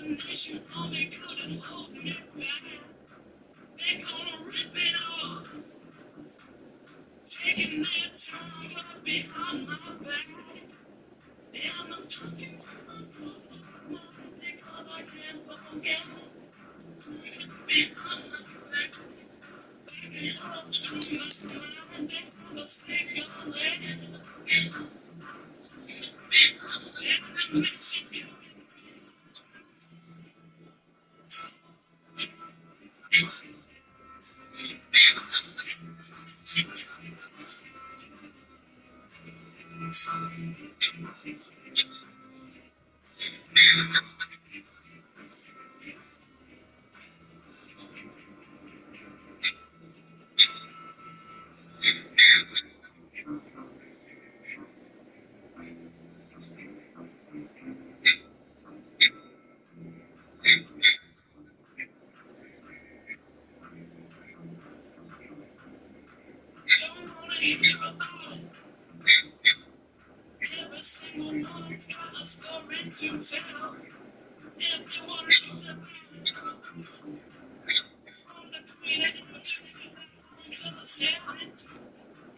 nation only couldn't hold me back. They're gonna rip it off, taking their time right behind my back. And I'm talking to myself because I can't forget. Behind my back, backing up to my mind, they're gonna stick your leg. And Mexico. Don't wanna hear about it. Every single one's got a story to tell. Everyone knows about it. From the queen of the city to the talent.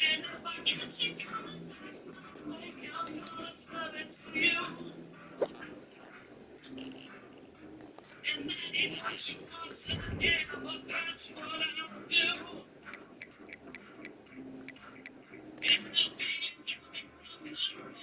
And if I catch you coming back my way, I'm gonna serve it to you. And then if you come to the game, well, that's what I'll do. And the pain coming from the shore.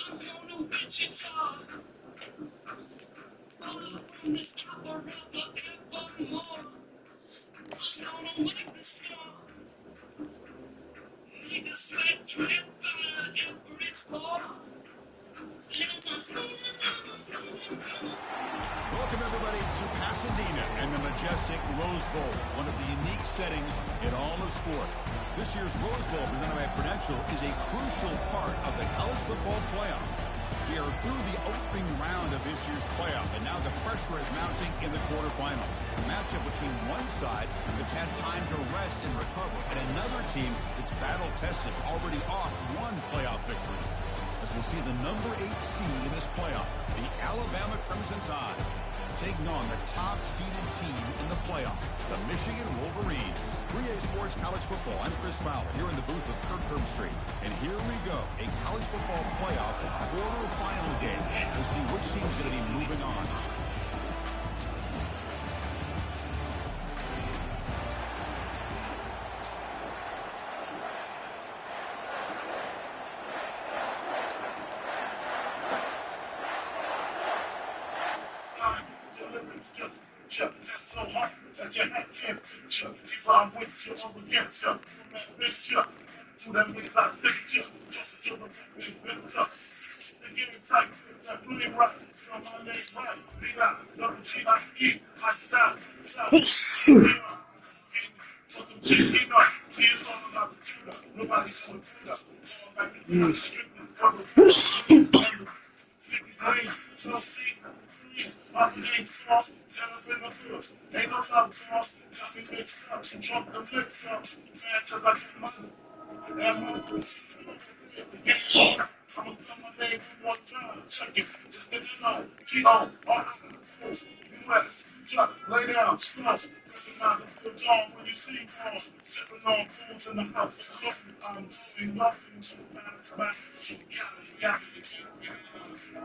I'm going to Wichita. All around this copper rubber evermore. I'm gonna wipe the snow. Make the sweat drip out of every pore. Welcome, everybody, to Pasadena and the majestic Rose Bowl, one of the unique settings in all of sport. This year's Rose Bowl, presented by Prudential, is a crucial part of the college football playoff. We are through the opening round of this year's playoff, and now the pressure is mounting in the quarterfinals. A matchup between one side that's had time to rest and recover, and another team that's battle-tested, already off one playoff victory. As we see the number 8 seed in this playoff, the Alabama Crimson Tide, taking on the top-seeded team in the playoff, the Michigan Wolverines. 3A Sports College Football, I'm Chris Fowler, here in the booth with Kirk Herbstreit. And here we go, a college football playoff quarterfinal game. We'll see which team's going to be moving on. Just lay down, slow. Recognize the dawn when you see wrong. Sipping on fools in the house. I'm doing nothing to balance back. Got it. I'm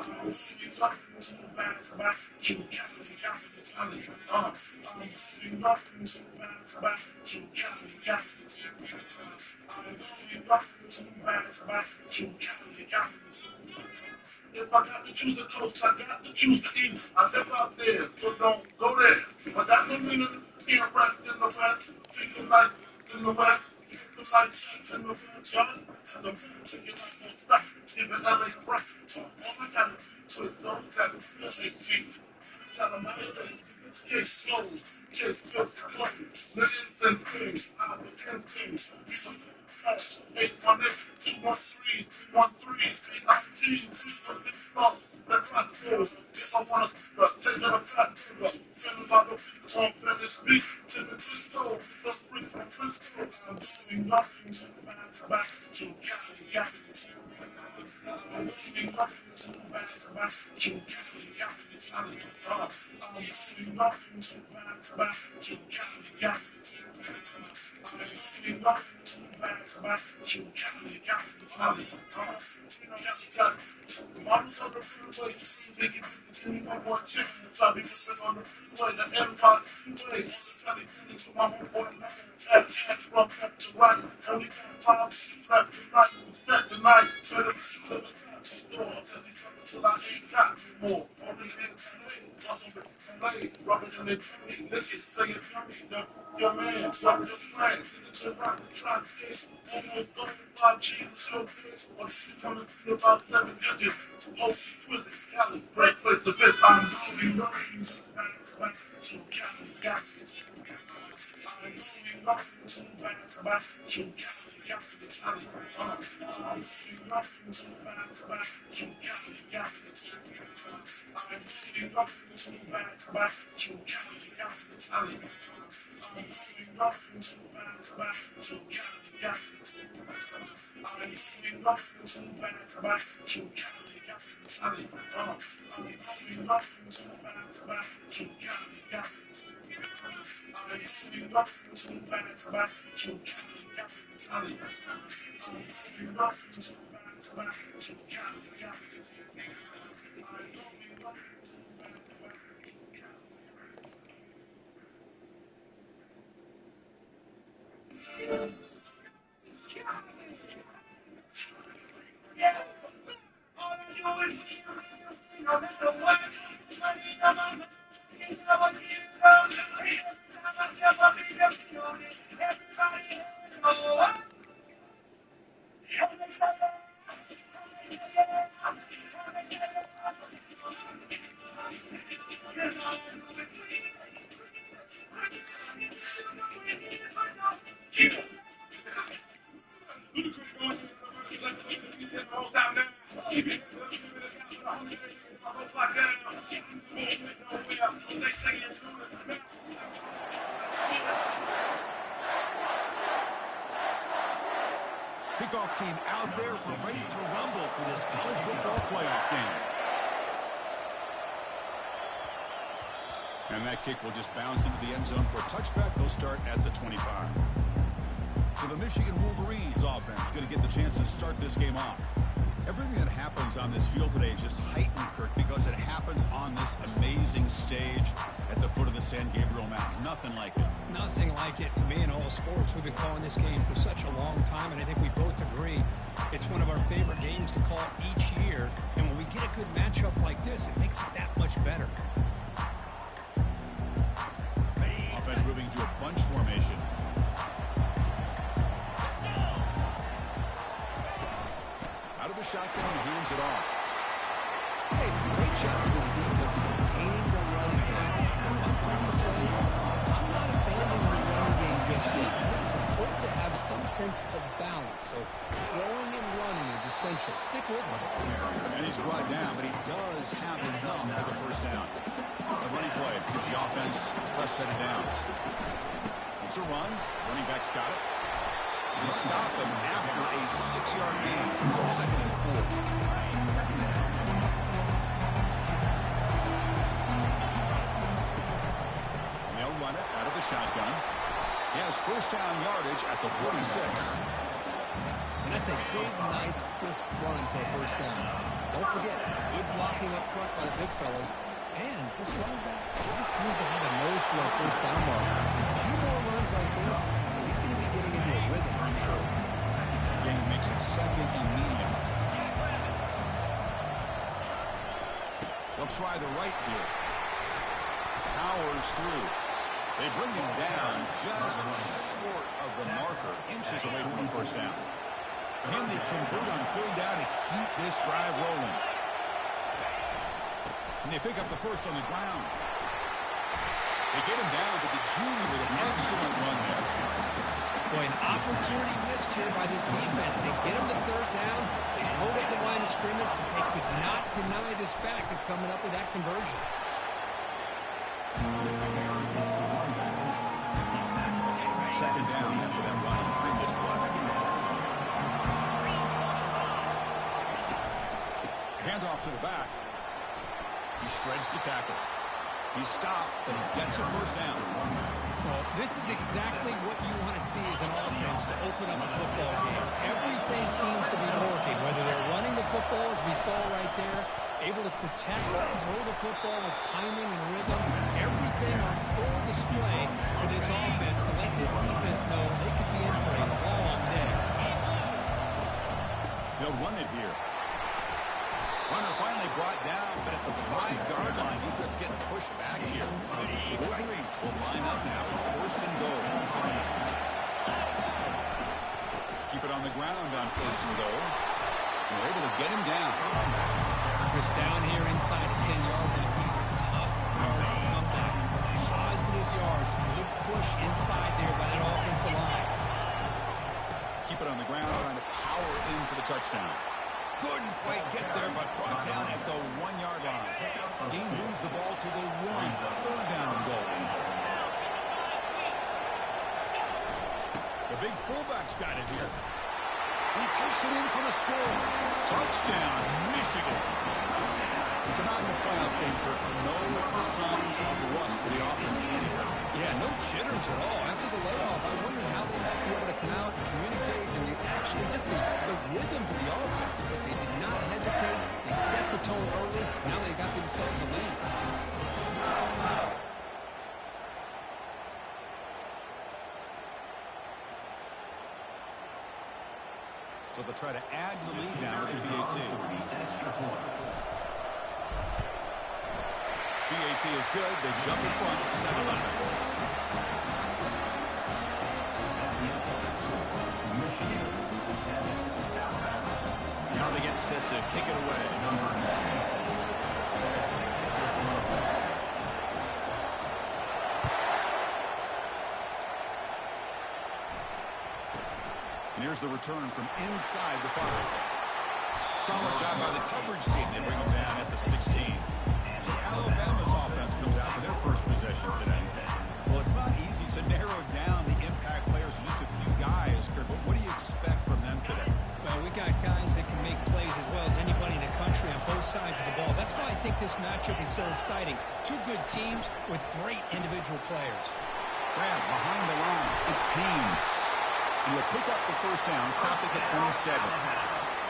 doing nothing to balance back. I'm doing nothing to balance back. If I got to choose the coast, I got to choose the east. I live out there, so don't go there. But that don't mean you can't rest in the west. Treat your life in the west. Keep the life in the west, John. And the beauty you like most fresh. Even LA fresh. So all I gotta do is don't tell them feel they keep. Tell them I ain't chase slow, chase good clothes. Listen and things, I pretend things. 818, 213, 213, 819, for this long, that's my school. If I want to take it a fat figure, tell about the people on Venice Beach, to the Frisco, just free from Frisco. I'm doing nothing to back to Cali. I'm doing nothing to back to Cali. I'm doing nothing to back to Cali. I'm doing nothing to back to Cali. The models on the freeway, they give me one more chance. I'll be living on the freeway, the Empire Freeway. Trying to get into my homeboy, that's from left to right. Only 5 rap the night, set the night, to the store. Till I ain't got no more. Only in LA, rubbing in the tree. Listen, say it to me, your man, rubbing the flag, to rock the tri-state. Almost going by Jesus, your face. Or she's coming to you about 7 judges. Host prison, Cali, great place to visit. I'm doing nothing back to Cali. I'm doing nothing to back to Cali. I'm doing nothing to back to Cali. I'm doing nothing to back to Cali. I'm doing nothing to back to Cali. I'm doing nothing to back to Cali. I'm doing nothing to back to Cali. I'm doing nothing to back to Cali. I'm doing nothing to back to Kickoff team out there. We're ready to rumble for this college football playoff game. And that kick will just bounce into the end zone for a touchback. They'll start at the 25. So the Michigan Wolverines offense is going to get the chance to start this game off. Everything that happens on this field today is just heightened, Kirk, because it happens on this amazing stage at the foot of the San Gabriel Mountains. Nothing like it. Nothing like it to me in all sports. We've been calling this game for such a long time, and I think we both agree it's one of our favorite games to call each year. And when we get a good matchup like this, it makes it that much better. Offense moving to a bunch formation. Out of the shotgun, he hands it off. Hey, it's a great job of this defense containing the run game. If I'm calling the plays, I'm not abandoning the run game just yet. I think it's important to have some sense of balance. So throwing and running is essential. Stick with him. And he's brought down, but he does have enough for the first down. The running play gives the offense a fresh set of downs. It's a run. Running back's got it. They stop him after a 6-yard gain. So 2nd and 4. shotgun. He has first down yardage at the 46. And that's a big, nice, crisp run for a first down. Don't forget, good blocking up front by the big fellas. And this running back just seems to have a nose for a first down mark. A few more runs like this, he's going to be getting into a rhythm for sure. Game makes it second and medium. They'll try the right here. Powers through. They bring him down just short of the marker, inches away from a first down. And they convert on third down to keep this drive rolling. And they pick up the first on the ground. They get him down to the junior with an excellent run there. Boy, an opportunity missed here by this defense. They get him to third down. They hold up the line of scrimmage, but they could not deny this back of coming up with that conversion. Second down after that run on the previous play. Handoff to the back. He shreds the tackle. He's stopped, but he gets a first down. Well, this is exactly what you want to see as an offense to open up a football game. Everything seems to be working, whether they're running the football, as we saw right there, able to protect and throw the football with timing and rhythm. Everything on full display for this offense to let this defense know they could be in for a long day. They'll run it here. Runner finally brought down, but at the 5-yard line, defense getting pushed back here. Wolverines will line up now. It's first and goal. Keep it on the ground on first and goal. They're able to get him down. Just down here inside the 10-yard line. These are tough yards to come back. Positive yards. Good push inside there by that offensive line. Keep it on the ground, trying to power in for the touchdown. Couldn't quite get there, but brought down at the 1-yard line. Game moves the ball to the 1. Third down and goal. The big fullback's got it here. He takes it in for the score. Touchdown, Michigan. It's not in the playoff game, Kirk. No signs of rust for the offense anywhere. Yeah, no jitters at all. After the layoff, I wondered how they might be able to come out and communicate and actually just the rhythm to the offense. But they did not hesitate. They set the tone early. Now they got themselves a lead. So they'll try to add to the lead now with the PAT. PAT is good. They jump in front, 7-11. Now they get set to kick it away. And here's the return from inside the 5. Solid job by the coverage team. They bring them down at the 16. So Alabama's offense comes out for their first possession today. Well, it's not easy to narrow down the impact players to just a few guys, Kurt, but what do you expect from them today? Well, we got guys that can make plays as well as anybody in the country on both sides of the ball. That's why I think this matchup is so exciting. Two good teams with great individual players. Grab behind the line. It's Haynes. And he'll pick up the first down, stop at the 27.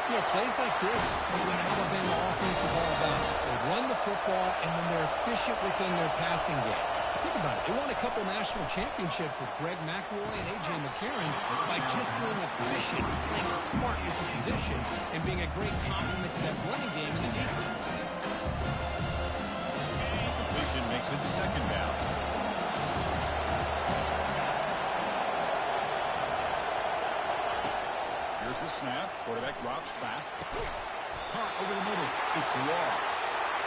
You know, plays like this are what Alabama offense is all about. They run the football, and then they're efficient within their passing game. Think about it. They won a couple national championships with Greg McElroy and A.J. McCarron by just being efficient, playing smart with the position, and being a great complement to that running game in the defense. Completion makes it second down. Here's the snap. Quarterback drops back. Caught over the middle. It's Law.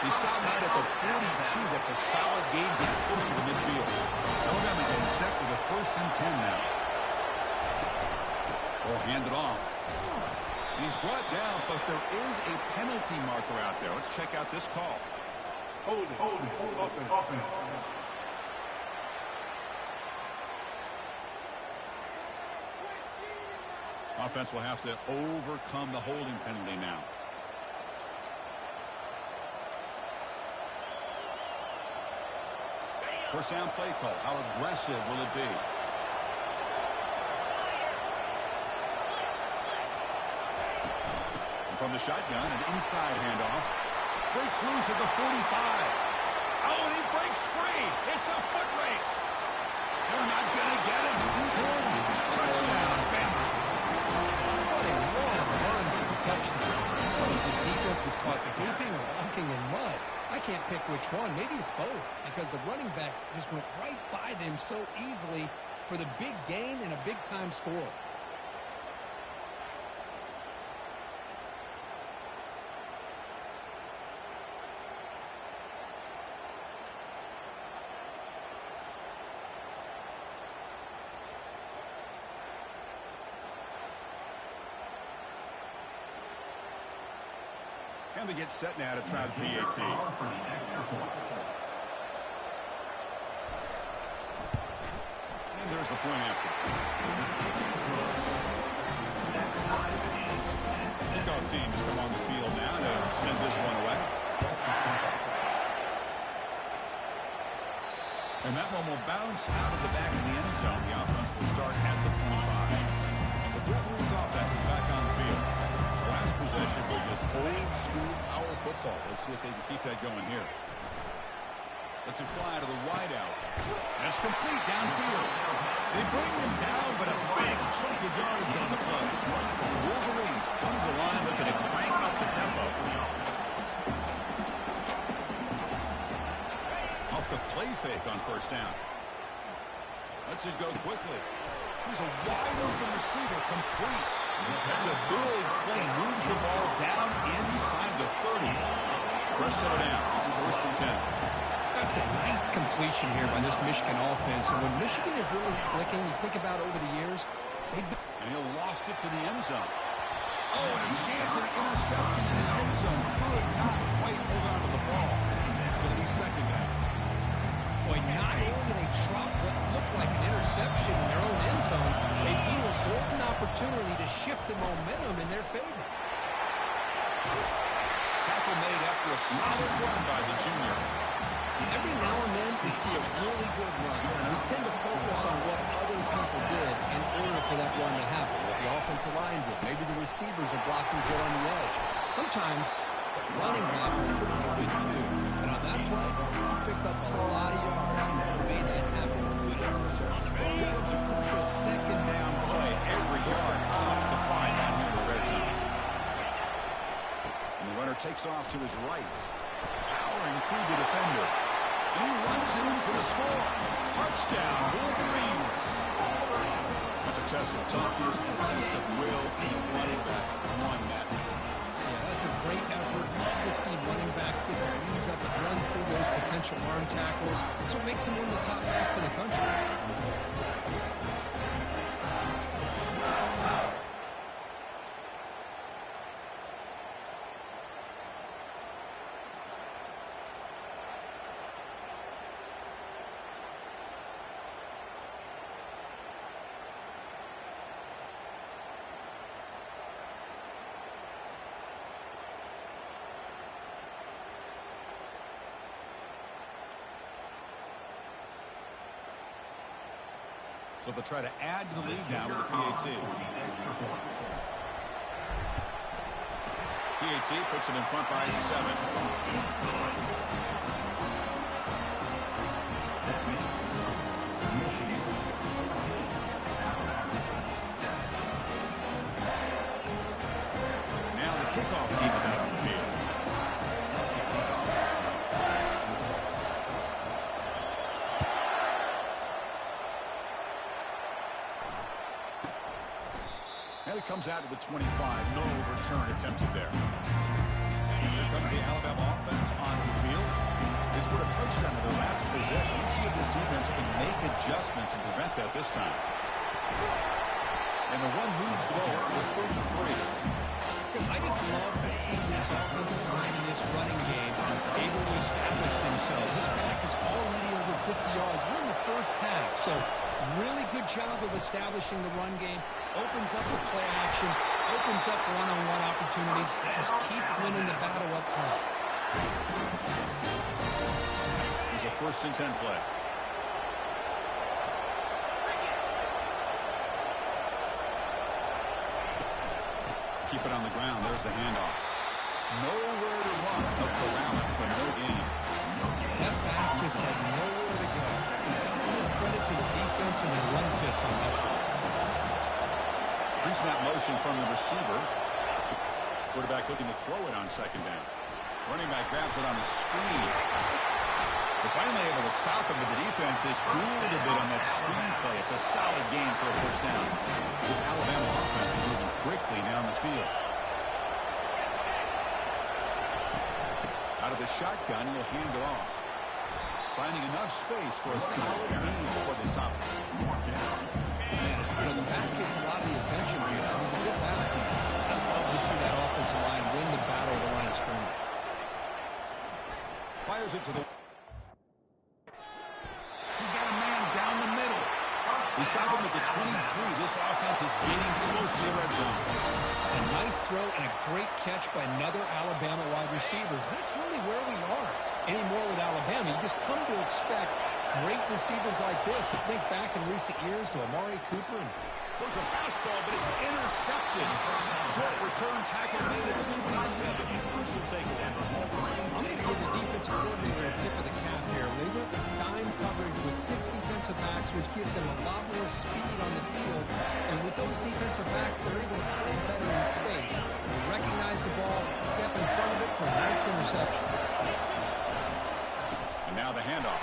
They stop that at the 42. That's a solid game to get closer to midfield. Alabama getting set with a 1st and 10 now. Ball handed off. He's brought down, but there is a penalty marker out there. Let's check out this call. Hold it. Offense. Offense will have to overcome the holding penalty now. First down play call. How aggressive will it be? And from the shotgun, an inside handoff. Breaks loose at the 45. Oh, and he breaks free. It's a foot race. They're not going to get him. He's in. Touchdown, Bama. What a long run for the touchdown. His defense was caught sleeping or walking in mud. I can't pick which one. Maybe it's both, because the running back just went right by them so easily for the big gain and a big-time score. And they get set now to try the PAT. And there's the point after. Kickoff team has come on the field now to send this one away. And that one will bounce out of the back of the end zone. The offense will start at the 25. And the Wolverines offense is back on the field. Last possession was just old school power football. Let's see if they can keep that going here. Let's it fly to the wideout. That's complete downfield. They bring him down, but a big chunk of yardage on the play. The Wolverines come to the line looking to crank up the tempo. Off the play fake on first down. Lets it go quickly. Here's a wide open receiver, complete. That's a big play. Moves the ball down inside the 30. Press set it down. It's first and 10. That's a nice completion here by this Michigan offense. And when Michigan is really clicking, you think about over the years, and he'll lost it to the end zone. Oh, and a chance at an interception in the end zone. Could not quite hold on to the ball. It's going to be second down. Boy, not only did they drop what looked like an interception in their own end zone, they blew a golden opportunity to shift the momentum in their favor. Tackle made after a solid run by the junior. Every now and then we see a really good run. We tend to focus on what other people did in order for that run to happen. What the offensive line did. Maybe the receivers are blocking good on the edge. Sometimes the running back is pretty good too. And on that play, he picked up a lot of yards and made that happen. Good effort. Well, it's a crucial second down play. Every yard tough to find out here in the red zone. And the runner takes off to his right. Powering through the defender. And he runs it in for the score. Touchdown, Wolverines. That's a test of toughness and a test of will. And the running back won that. Yeah, that's a great effort. Love to see running backs get their knees up and run through those potential arm tackles. That's what makes them one of the top backs in the country. So they'll try to add to the lead now with the PAT. PAT puts them in front by 7. Now the kickoff team is out on the field. And it comes out to the 25. No return attempted there. Here comes the Alabama offense onto the field. They scored a touchdown in their last possession. Let's see if this defense can make adjustments and prevent that this time. And the one moves the ball to the 33. Because I just love to see this offensive line in this running game able to establish themselves. This back is already over 50 yards. We're in the first half, so really good job of establishing the run game. Opens up the play action, opens up one-on-one opportunities. Just keep winning the battle up front. Here's a 1st and 10 play. Keep it on the ground. There's the handoff. Nowhere to run. They'll corral it for no gain. That back just had nowhere to go. You've got to give credit to the defense and the run fits on that one. Pre-snap motion from the receiver. Quarterback looking to throw it on second down. Running back grabs it on the screen. They're finally able to stop him, but the defense is fooled a bit on that screen play. It's a solid gain for a first down. This Alabama offense is moving quickly down the field. Out of the shotgun, he'll hand it off. Finding enough space for a solid gain before they stop him. The back gets a lot of the attention here. He's a good back. I'd love to see that offensive line win the battle of the line of scrimmage. Fires it to the... He's got a man down the middle. Beside him at the 23, this offense is getting close to the red zone. A nice throw and a great catch by another Alabama wide receivers. That's really where we are anymore with Alabama. You just come to expect great receivers like this. You think back in recent years to Amari Cooper. And there's a fastball, but it's intercepted. Short return tackle made at the 27. Crucial takeaway. I'm going to give the defensive coordinator a tip of the cap here. They went with dime coverage with 6 defensive backs, which gives them a lot more speed on the field. And with those defensive backs, they're able to play better in space. They recognize the ball, step in front of it for a nice interception. And now the handoff.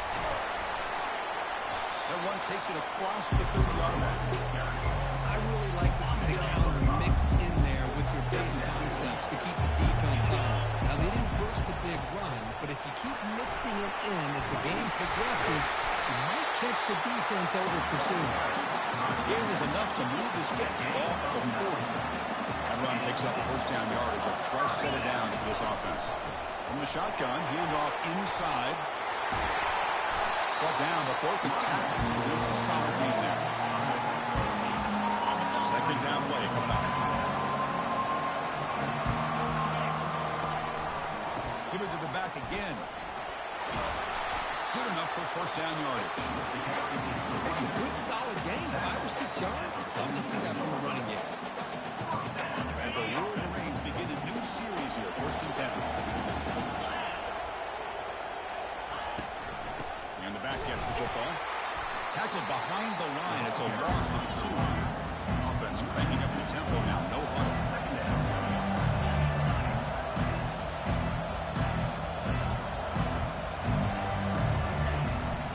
That one takes it across the 30-yard line. I really like to see the counter mixed in there with your base concepts to keep the defense honest. Now, they didn't burst a big run, but if you keep mixing it in as the game progresses, you might catch the defense over pursuing. Gain is enough to move the sticks. Ball at the 40. That run picks up first down yardage. A fresh set of downs for this offense. From the shotgun, handoff inside. Brought down, but broken tackle. There's a solid gain there. Second down play coming up. Give it to the back again. Good enough for first down yardage. It's a good, solid game. 5 or 6 yards. Love to see that from a running game. And the War of the Rings begin a new series here. First and 10. And the back gets the football. Tackled behind the line. It's a loss of 2. Offense cranking up the tempo now. No huddle.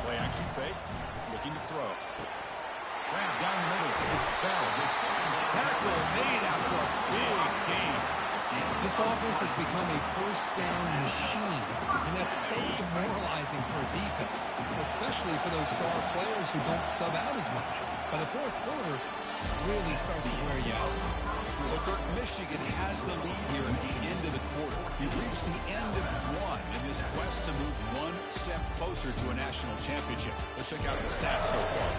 Play action fake. Looking to throw. Grab down the middle. It's Bell. Tackle made after a big gain. This offense has become a first down machine, and that's so demoralizing for a defense, especially for those star players who don't sub out as much. By the fourth quarter, really starts to wear you out. So Kirk, Michigan has the lead here at the end of the quarter. He reached the end of one in this quest to move one step closer to a national championship. Let's check out the stats so far.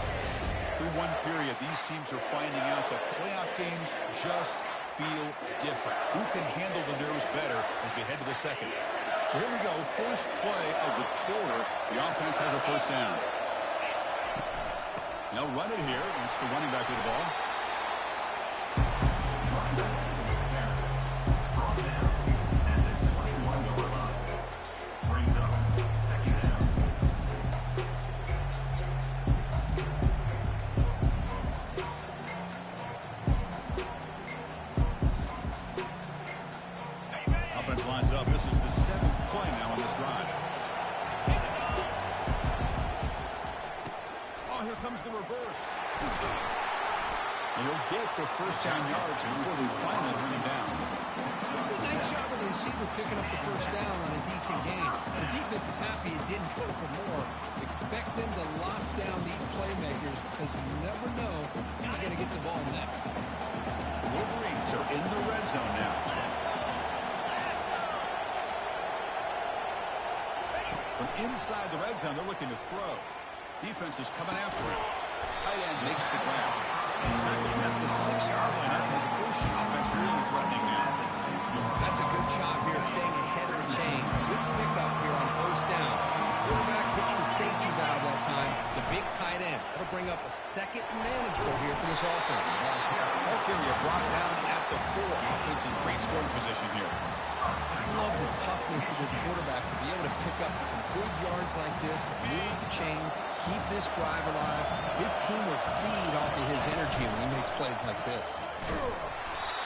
Through one period, these teams are finding out that playoff games just feel different. Who can handle the nerves better as we head to the second? So here we go, first play of the quarter. The offense has a first down. They'll run it here. It's the running back with the ball. Offense lines up. This is the 7th play now on this drive. Oh, here comes the reverse. And he'll get the first down yards before they finally bring him down. This is a nice job of the receiver picking up the first down on a decent game. The defense is happy it didn't go for more. Expect them to lock down these playmakers because you never know who's going to get the ball next. The Wolverines are in the red zone now. From inside the red zone, they're looking to throw. Defense is coming after him. Tight end makes the grab. Tackled at the 6-yard line after the completion. Offense really threatening now. That's a good job here, staying ahead of the chains. Good pickup here on first down. The quarterback hits the safety valve that time. The big tight end. That'll bring up a second manageable here for this offense. Ball carrier brought down at the 4 offense in great scoring position here. I love the toughness of this quarterback to be able to pick up some good yards like this, move the chains, keep this drive alive. His team will feed off of his energy when he makes plays like this.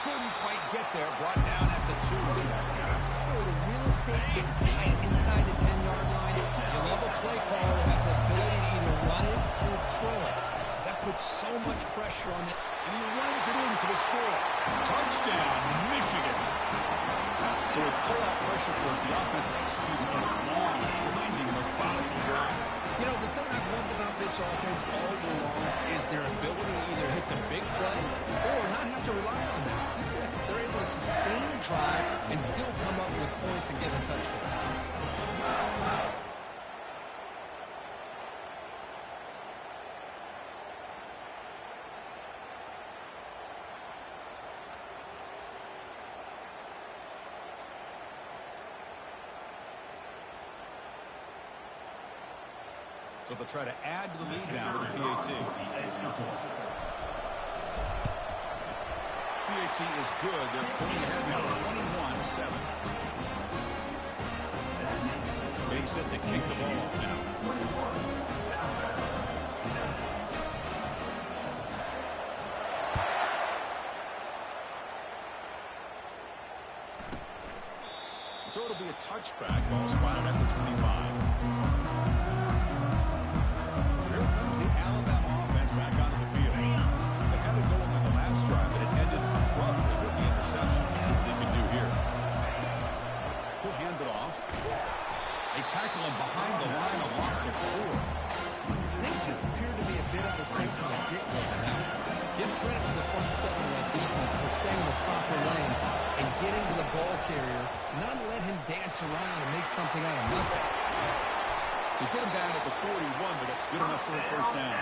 Couldn't quite get there, brought down at the 2. Oh, the real estate gets tight inside the 10-yard line. You love a play caller who has the ability to either run it or throw it. That puts so much pressure on it. And he runs it in for the score. Touchdown, Michigan. So with pull-out pressure for the offense executes a long, winding, methodical drive. You know, the thing I've loved about this offense all year long is their ability to either hit the big play or not have to rely on that. Yes, they're able to sustain the drive and still come up with points and get a touchdown. So they'll try to add to the lead now with the PAT. PAT is good. They're pulling ahead now 21-7. Getting set to kick the ball off now. So it'll be a touchback. Ball spotted at the 25. Back onto the field. They had it going on the last drive, but it ended abruptly with the interception. Let's see what they can do here. He'll hand it off. They tackle him behind the line, a loss of 4. Things just appear to be a bit out of sync from the get-go now. Give credit to the front seven of that defense for staying in the proper lanes and getting to the ball carrier, not let him dance around and make something out of nothing. They get him down at the 41, but it's good enough for a first down.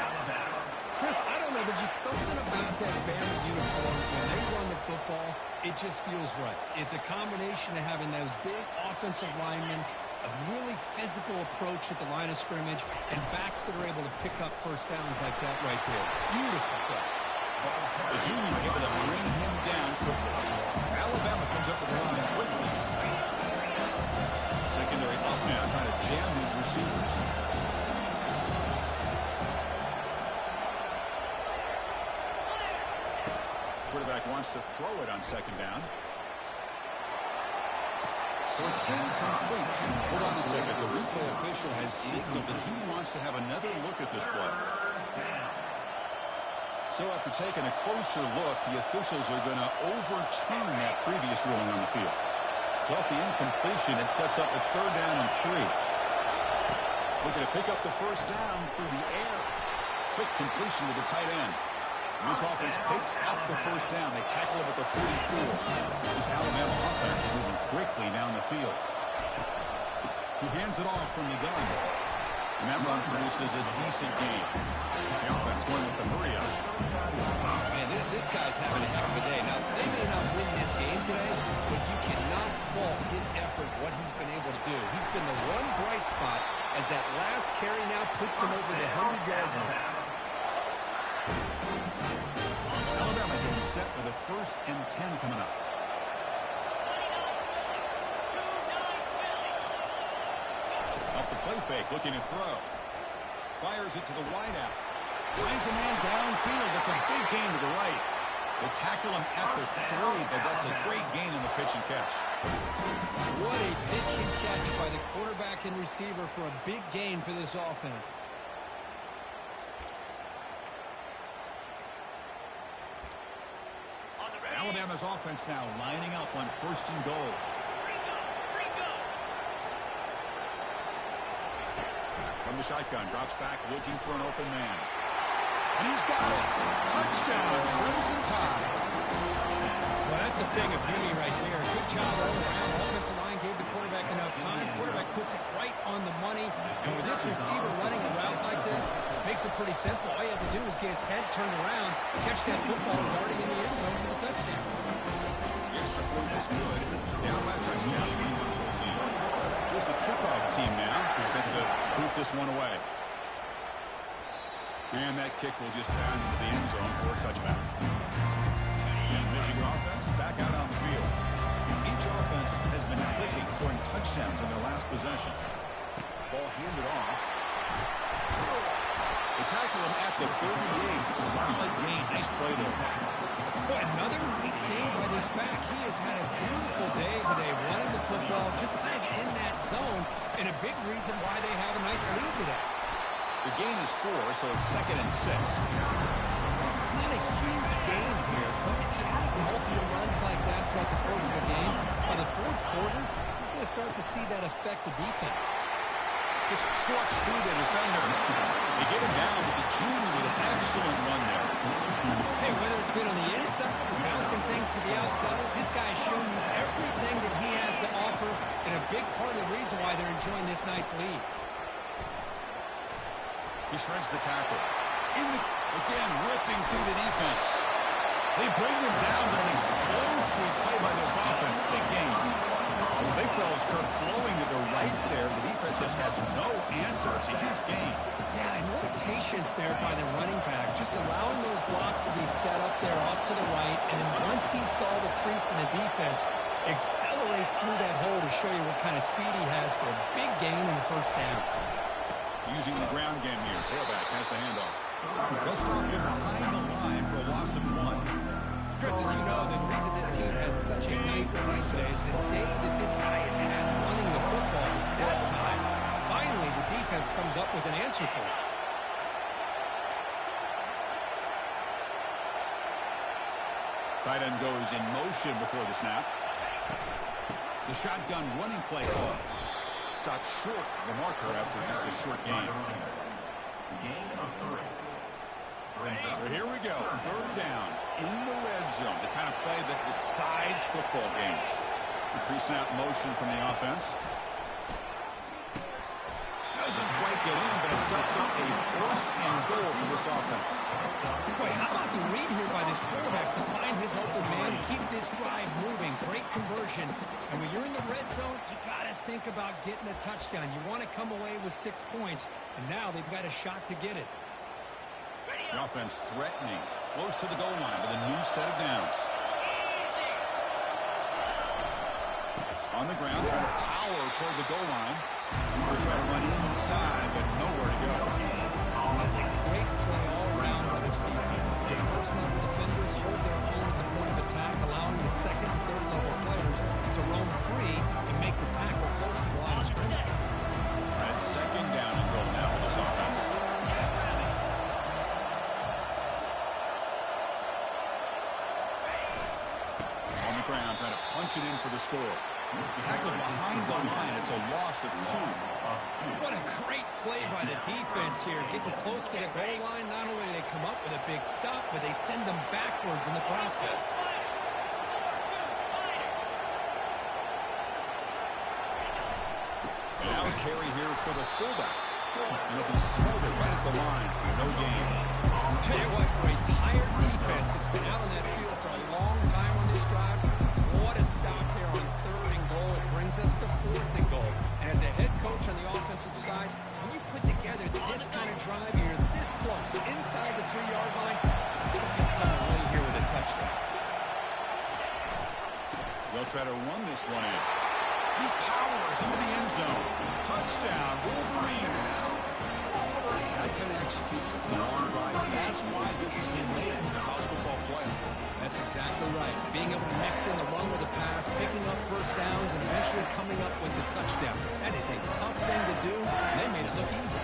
Chris, I don't know, but just something about that Bama uniform, when they run the football, it just feels right. It's a combination of having those big offensive linemen, a really physical approach at the line of scrimmage, and backs that are able to pick up first downs like that right there. Beautiful play. The junior able to bring him down quickly. Alabama comes up with the line quickly. Secondary up now, trying to jam these receivers. Quarterback wants to throw it on second down. So it's incomplete. Hold on a second. The replay official has signaled that he wants to have another look at this play. So after taking a closer look, the officials are going to overturn that previous ruling on the field. So off the incompletion, it sets up a 3rd down and 3. Looking to pick up the first down through the air. Quick completion to the tight end. This offense picks up the first down. They tackle him at the 44. This Alabama offense is moving quickly down the field. He hands it off from the gun. And that run produces a decent gain. The offense going with the hurry up. Man, this guy's having a heck of a day. Now, they may not win this game today, but you cannot fault his effort, what he's been able to do. He's been the one bright spot as that last carry now puts him over the 100-yard mark. Alabama getting set with a 1st and 10 coming up. Off the play fake, looking to throw. Fires it to the wideout. Finds a man downfield. That's a big gain to the right. They tackle him at the 3, but that's a great gain in the pitch and catch. What a pitch and catch by the quarterback and receiver for a big gain for this offense. Alabama's offense now lining up on 1st and goal. From the shotgun, drops back looking for an open man. And he's got it. Touchdown, Crimson Tide. Well, that's a thing of beauty right there. Good job all around. Offensive line gave the quarterback enough time. Quarterback puts it right on the money. And with this receiver running a route like this, makes it pretty simple. All you have to do is get his head turned around, catch that football. He's already in the end zone for the touchdown. The extra point is good. Down by touchdown, 21-14. Here's the kickoff team now. Who's set to boot this one away. And that kick will just pound into the end zone for a touchback. And Michigan offense back possession. Ball handed off. They tackle him at the 38. Solid gain. Nice play there. Boy, another nice game by this back. He has had a beautiful day today running the football, just kind of in that zone, and a big reason why they have a nice lead today. The gain is 4, so it's 2nd and 6. It's not a huge gain here, but if you have multiple runs like that throughout the course of a game, by the fourth quarter, you're going to start to see that affect the defense. Just trucks through the defender. They get him down with the junior with an excellent run there. Hey, whether it's been on the inside or bouncing things to the outside, this guy has shown you everything that he has to offer, and a big part of the reason why they're enjoying this nice lead. He shreds the tackle. Again, ripping through the defense. They bring him down, but an explosive play by this offense. Big game. The big fella's Kirk flowing to the right there. The defense just has no answer. It's a huge game. Yeah, and what patience there by the running back, just allowing those blocks to be set up there off to the right, and then once he saw the crease in the defense, accelerates through that hole to show you what kind of speed he has for a big gain in the first down. Using the ground game here. Tailback has the handoff. They'll stop him behind the line for a loss of 1. Chris, as you know, the reason this team has such a nice lead today is the day that this guy has had running the football. That time, finally, the defense comes up with an answer for it. Tight end goes in motion before the snap. The shotgun running play call. Stopped short of the marker after just a short game. So here we go. 3rd down in the red zone. The kind of play that decides football games. The pre-snap motion from the offense. Doesn't quite get in, but it sets up a 1st and goal for this offense. Boy, how about the read here by this quarterback to find his open man, keep this drive moving, great conversion. And when you're in the red zone, you got to think about getting a touchdown. You want to come away with 6 points, and now they've got a shot to get it. The offense threatening, close to the goal line with a new set of downs. On the ground, trying to power toward the goal line. We're trying to run inside, but nowhere to go. That's a great play all around by this defense. The first-level defenders hold their own at the point of attack, allowing the second and third-level players to roam free and make the tackle close to the line of scrimmage. That's 2nd down and goal now for this offense. On the ground, trying to punch it in for the score. Tackled behind the line. It's a loss of 2. What a great play by the defense here. Getting close to the goal line, not only do they come up with a big stop, but they send them backwards in the process. Now a carry here for the fullback. And it'll be smothered right at the line for no gain. I'll tell you what, for a tired defense that's been out on that field for a long time on this drive, what a stop there on 3rd and goal. It brings us to 4th and goal. And as a head coach on the offensive side, when we put together this kind of drive here, this close, inside the 3-yard line, you can come away here with a touchdown. They'll try to run this one in. He powers into the end zone. Touchdown, Wolverines. That kind of execution, long drive. That's why this is an elite college football play. That's exactly right. Being able to mix in the run with the pass, picking up first downs, and eventually coming up with the touchdown. That is a tough thing to do, and they made it look easy.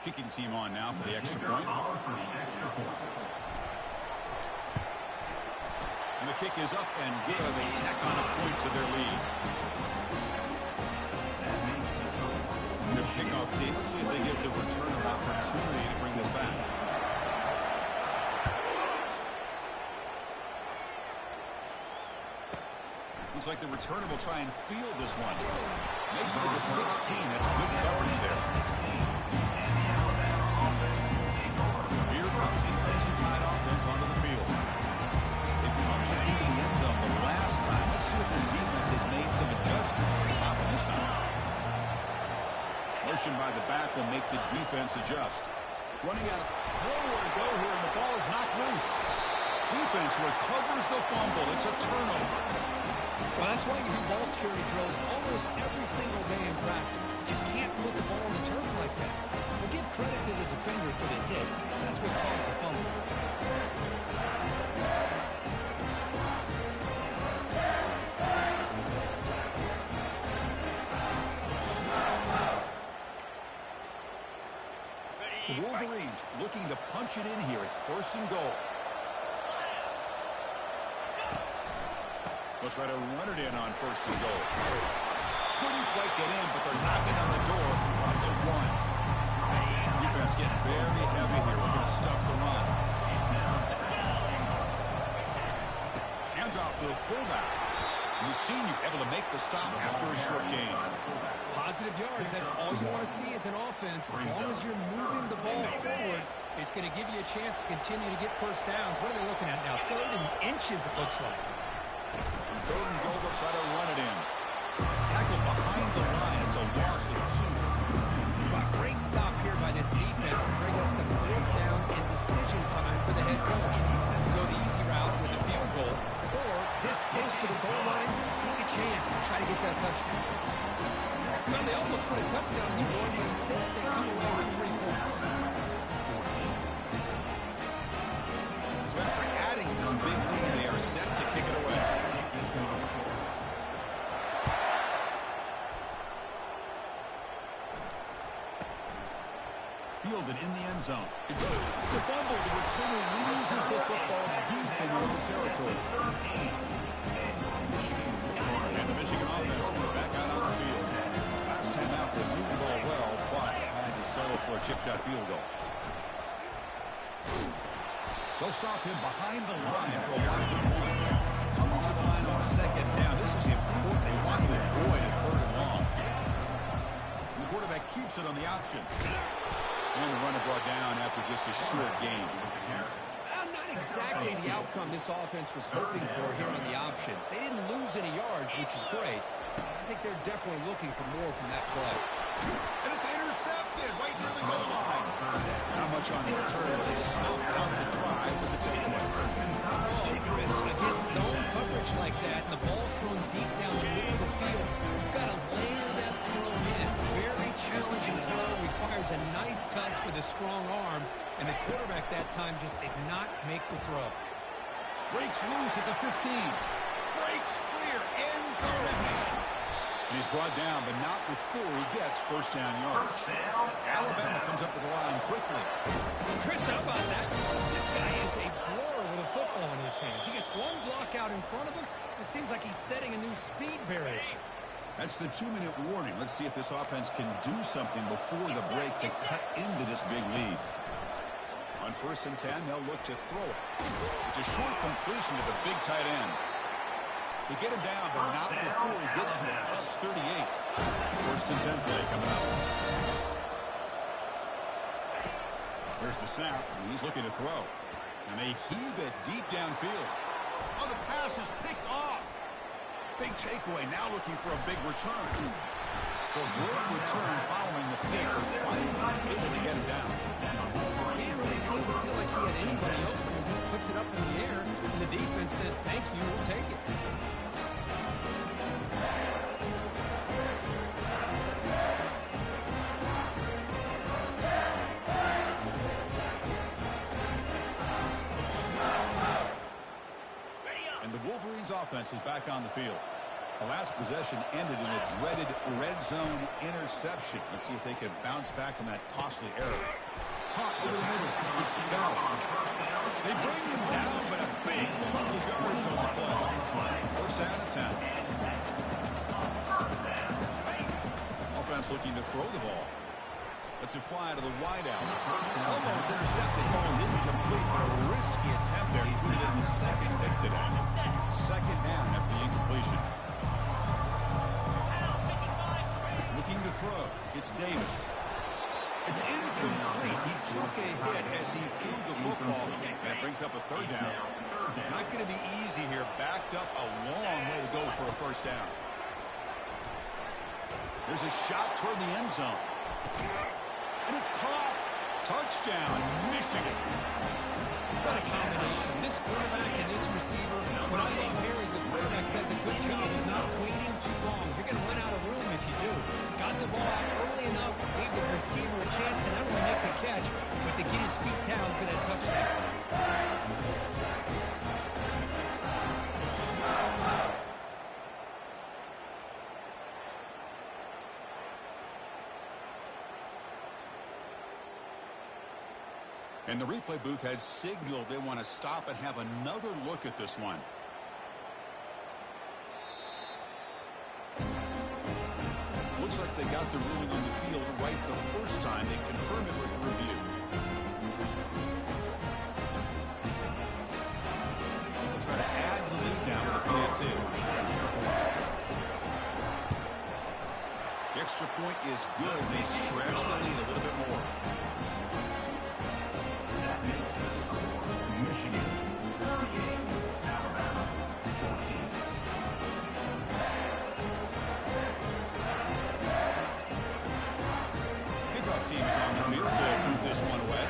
Kicking team on now for the extra point. And the kick is up and good. They tack on a point to their lead. And there's a kickoff team. Let's see if they give the returner an opportunity to bring this back. Looks like the returner will try and field this one. Makes it to the 16. That's good coverage there. Here comes the Tide offense onto the field. They punched it into the end zone the last time. Let's see if this defense has made some adjustments to stop him this time. make the defense adjust. Running out of nowhere to go here, and the ball is knocked loose. Defense recovers the fumble. It's a turnover. Well, that's why you do ball security drills almost every single day in practice. You just can't put the ball on the turf like that. But give credit to the defender for the hit, because that's what caused the fumble. The Wolverines looking to punch it in here. It's 1st and goal. They'll try to run it in on 1st and goal. Couldn't quite get in, but they're knocking on the door on the 1. Defense getting very heavy here. We're going to stuff the run. Hands off to the fullback. And the senior able to make the stop after a short gain. Positive yards, that's all you want to see as an offense. As long as you're moving the ball forward, it's going to give you a chance to continue to get first downs. What are they looking at now? 3rd and inches, it looks like. 3rd and goal, they'll try to run it in. Tackle behind the line. It's a loss of 2. Well, great stop here by this defense to bring us to 4th down and decision time for the head coach. Go the easy route with a field goal, or this close to the goal line, take a chance and try to get that touchdown. Well, they almost put a touchdown on the board, but instead they come away with 3 points. So after adding to this big lead, they are set to kick it away. Fielded in the end zone. It's a fumble. The returner loses the football deep in the open territory. And the Michigan offense comes back out on the field. Last time out, they moved the ball well, but had to settle for a chip shot field goal. They'll stop him behind the line for a loss of 1. Coming to the line on 2nd down. This is important. They want to avoid a 3rd and long. The quarterback keeps it on the option. And the runner brought down after just a short game. Not exactly the outcome this offense was hoping for here on the option. They didn't lose any yards, which is great. I think they're definitely looking for more from that play. And it's intercepted right near the goal line. Not much on the return, but they snuffed out the drive with the takeaway. Oh, Chris, against zone coverage like that, and the ball thrown deep down the middle of the field, you've got to layer that throw in. Very challenging throw, requires a nice touch with a strong arm, and the quarterback that time just did not make the throw. Breaks loose at the 15. Breaks clear, end zone ahead. And he's brought down, but not before he gets 1st down yards. Alabama comes up to the line quickly. Chris, how about that? This guy is a blower with a football in his hands. He gets one block out in front of him. It seems like he's setting a new speed barrier. That's the 2-minute warning. Let's see if this offense can do something before the break to cut into this big lead. On 1st and 10, they'll look to throw it. It's a short completion to the big tight end. They get him down, but not before he gets to the +38. 1st and 10 play coming up. There's the snap, and he's looking to throw. And they heave it deep downfield. Oh, the pass is picked off. Big takeaway, now looking for a big return. So a great return following the pick. Finally able to get him down. He didn't really seem to feel like he had anybody open and just puts it up in the air, and the defense says, thank you, we'll take it. And the Wolverines offense is back on the field. The last possession ended in a dreaded red zone interception. Let's see if they can bounce back from that costly error. Caught over the middle. It's Bell. They bring him down, but a big chunk of yardage on the play. 1st down and 10. Offense looking to throw the ball. Lets it fly to the wideout. Almost intercepted. Falls incomplete, but a risky attempt there. Included in the 2nd pick today. 2nd down after the incompletion. Looking to throw. It's Davis. It's incomplete. He took a hit as he threw the football. That brings up a 3rd down. Not going to be easy here. Backed up a long way to go for a 1st down. There's a shot toward the end zone. And it's caught. Touchdown, Michigan. What a combination. This quarterback and this receiver, what I love here is the quarterback does a good job of not waiting too long. You're going to run out of room if you do. Got the ball out early enough, gave the receiver a chance to not only make the catch, but to get his feet down for that touchdown. And the replay booth has signaled they want to stop and have another look at this one. Looks like they got the ruling on the field right the first time. They confirmed it with the review. They'll try to add the lead now with a PAT. The extra point is good. They stretch the lead a little bit more. Teams on the field to move this one away.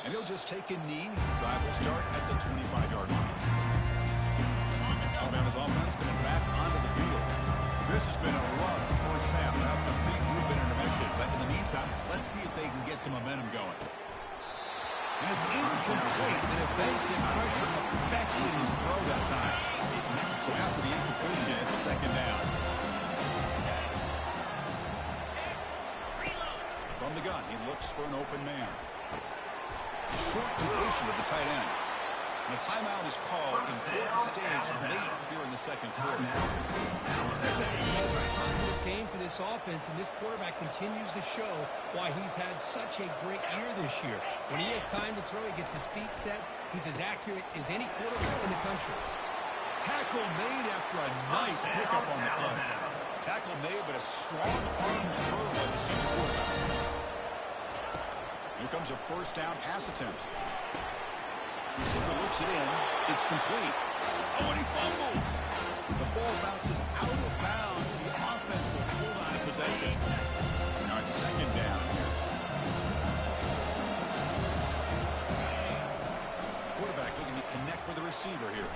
And he'll just take a knee. Drive will start at the 25-yard line. Alabama's offense coming back onto the field. This has been a rough first half. They'll have to regroup in intermission. But in the meantime, let's see if they can get some momentum going. And it's incomplete, and evasive pressure affected his throw that time. So after the incompletion, it's second down. From the gun, he looks for an open man. Short completion with the tight end. And a timeout is called. Important stage late here in the second quarter. This is another positive game for this offense, and this quarterback continues to show why he's had such a great year this year. When he has time to throw, he gets his feet set. He's as accurate as any quarterback in the country. Tackle made after a nice pickup on the play. Tackle made, but a strong arm throw by the senior quarterback. Here comes a first down pass attempt. Receiver looks it in. It's complete. Oh, and he fumbles. The ball bounces out of bounds. The offense will hold on to possession. Now it's second down. Quarterback looking to connect with the receiver here.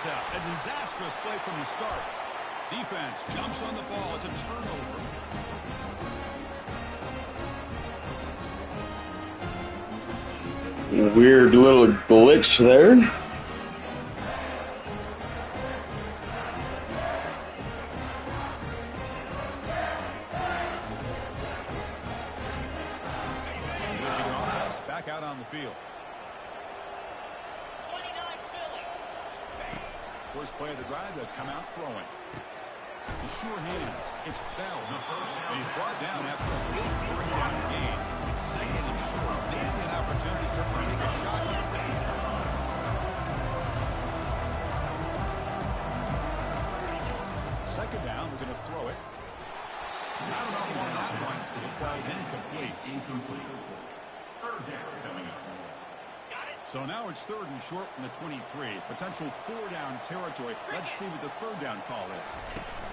Out. A disastrous play from the start. Defense jumps on the ball. It's a turnover. Weird little glitch there. Michigan offense back out on the field. First play of the drive, they'll come out throwing. The sure hands. It's Bell. And he's brought down after a big first down gain. It's second and short. Maybe an opportunity for him to take a shot. Second down, we're going to throw it. Not enough on that one. It falls incomplete. Third down coming up. So now it's third and short from the 23. Potential four-down territory. Let's see what the third down call is.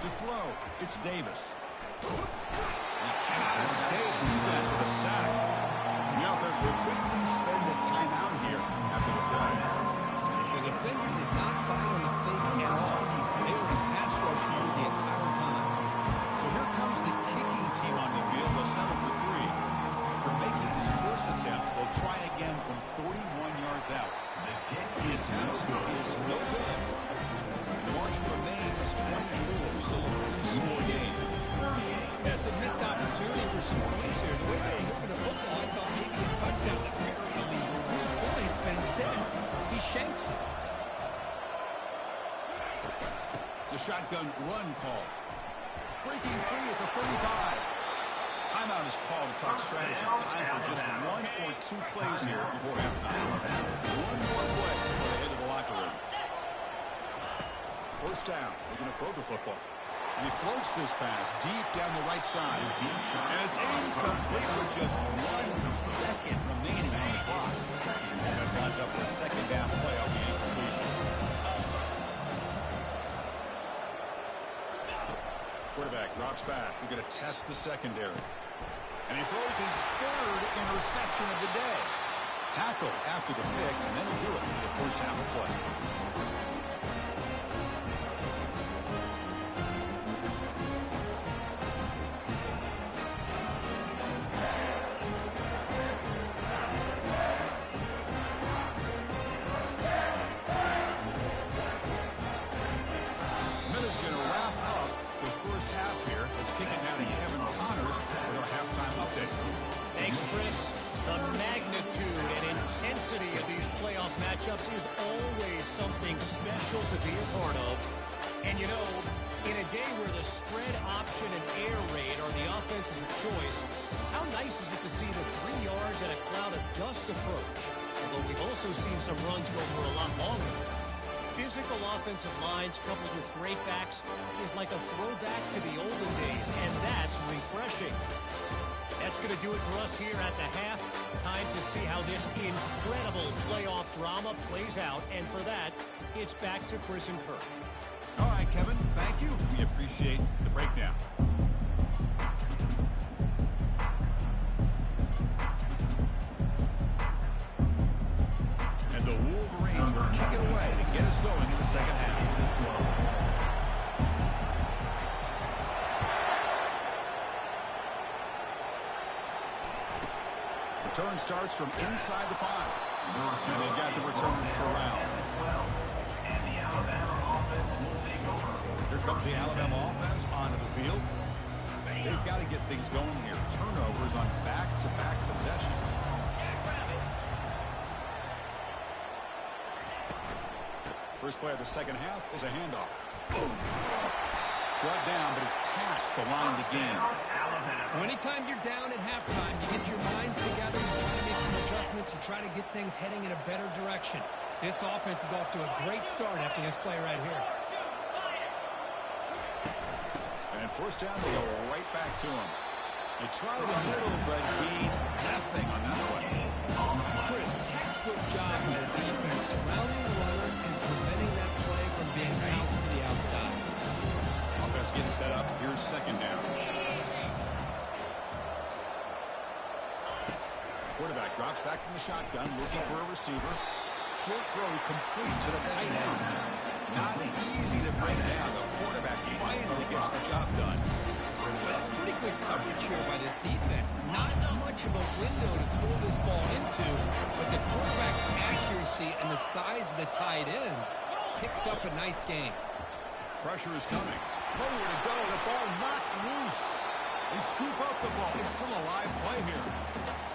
To throw, it's Davis. He cannot escape the defense with a sack. The offense will quickly spend a timeout here after the play. The defender did not bite on the fake at all. They were in pass rush mode the entire time. So here comes the kicking team on the field. They'll settle for three. After making his first attempt, they'll try again from 41 yards out. The attempt is no good. The margin remains 24, still a three-score game. That's a missed opportunity for some points here. The way they were looking at the football, I thought maybe a touchdown at very least 3 points, but instead he shanks it. It's a shotgun run call. Breaking free at the 35. Timeout is called to talk strategy. Time for just 1 or 2 plays here before halftime. One more play before they head to the line. locker room. First down. They're going to throw the football. And he floats this pass deep down the right side. And it's incomplete with just 1 second remaining on the clock. That lines up for a second down play on the incompletion. Quarterback drops back. We're going to test the secondary. And he throws his 3rd interception of the day. Tackle after the pick, and then he'll do it for the first half of play. Of these playoff matchups is always something special to be a part of. And you know, in a day where the spread option and air raid are the offenses of choice, how nice is it to see the 3 yards and a cloud of dust approach? Although we've also seen some runs go for a lot longer. Physical offensive lines coupled with great backs is like a throwback to the olden days, and that's refreshing. That's going to do it for us here at the half. Time to see how this incredible playoff drama plays out. And for that, it's back to Chris and Kirk. All right, Kevin, thank you. We appreciate the breakdown. And the Wolverines will kick it away to get us going in the second half. Return starts from inside the 5. And they've got the return corralled. Here comes the Alabama offense onto the field. They've got to get things going here. Turnovers on back-to-back possessions. First play of the second half is a handoff. Brought down, but it's past the line to gain. Well, anytime you're down at halftime, you get your minds together, you try to make some adjustments, you try to get things heading in a better direction. This offense is off to a great start after this play right here. And first down, they go right back to him. They tried a little, but gained nothing on that play. Chris, textbook job by the defense, surrounding the runner and preventing that play from being bounced to the outside. Offense getting set up. Here's second down. Quarterback drops back from the shotgun, looking for a receiver. Short throw complete to the tight end. Not easy to bring down. The quarterback finally gets the job done. Well, it's pretty good coverage here by this defense. Not much of a window to throw this ball into, but the quarterback's accuracy and the size of the tight end picks up a nice gain. Pressure is coming. Nowhere to go. The ball knocked loose. They scoop up the ball. It's still a live play here.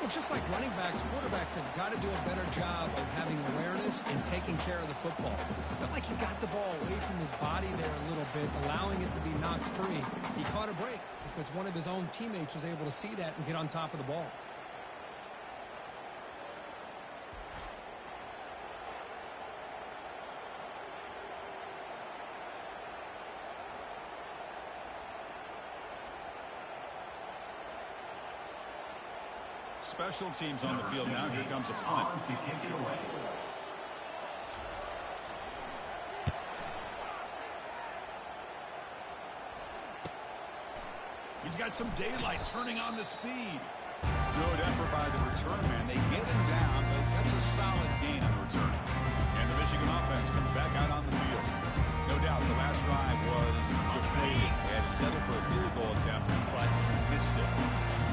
Well, just like running backs, quarterbacks have got to do a better job of having awareness and taking care of the football. I felt like he got the ball away from his body there a little bit, allowing it to be knocked free. He caught a break because one of his own teammates was able to see that and get on top of the ball. Special teams on the field now. Here comes a punt. He's got some daylight turning on the speed. Good effort by the return man. They get him down, but that's a solid gain on the return. And the Michigan offense comes back out on the field. No doubt the last drive was deflated. They had to settle for a field goal attempt, but missed it.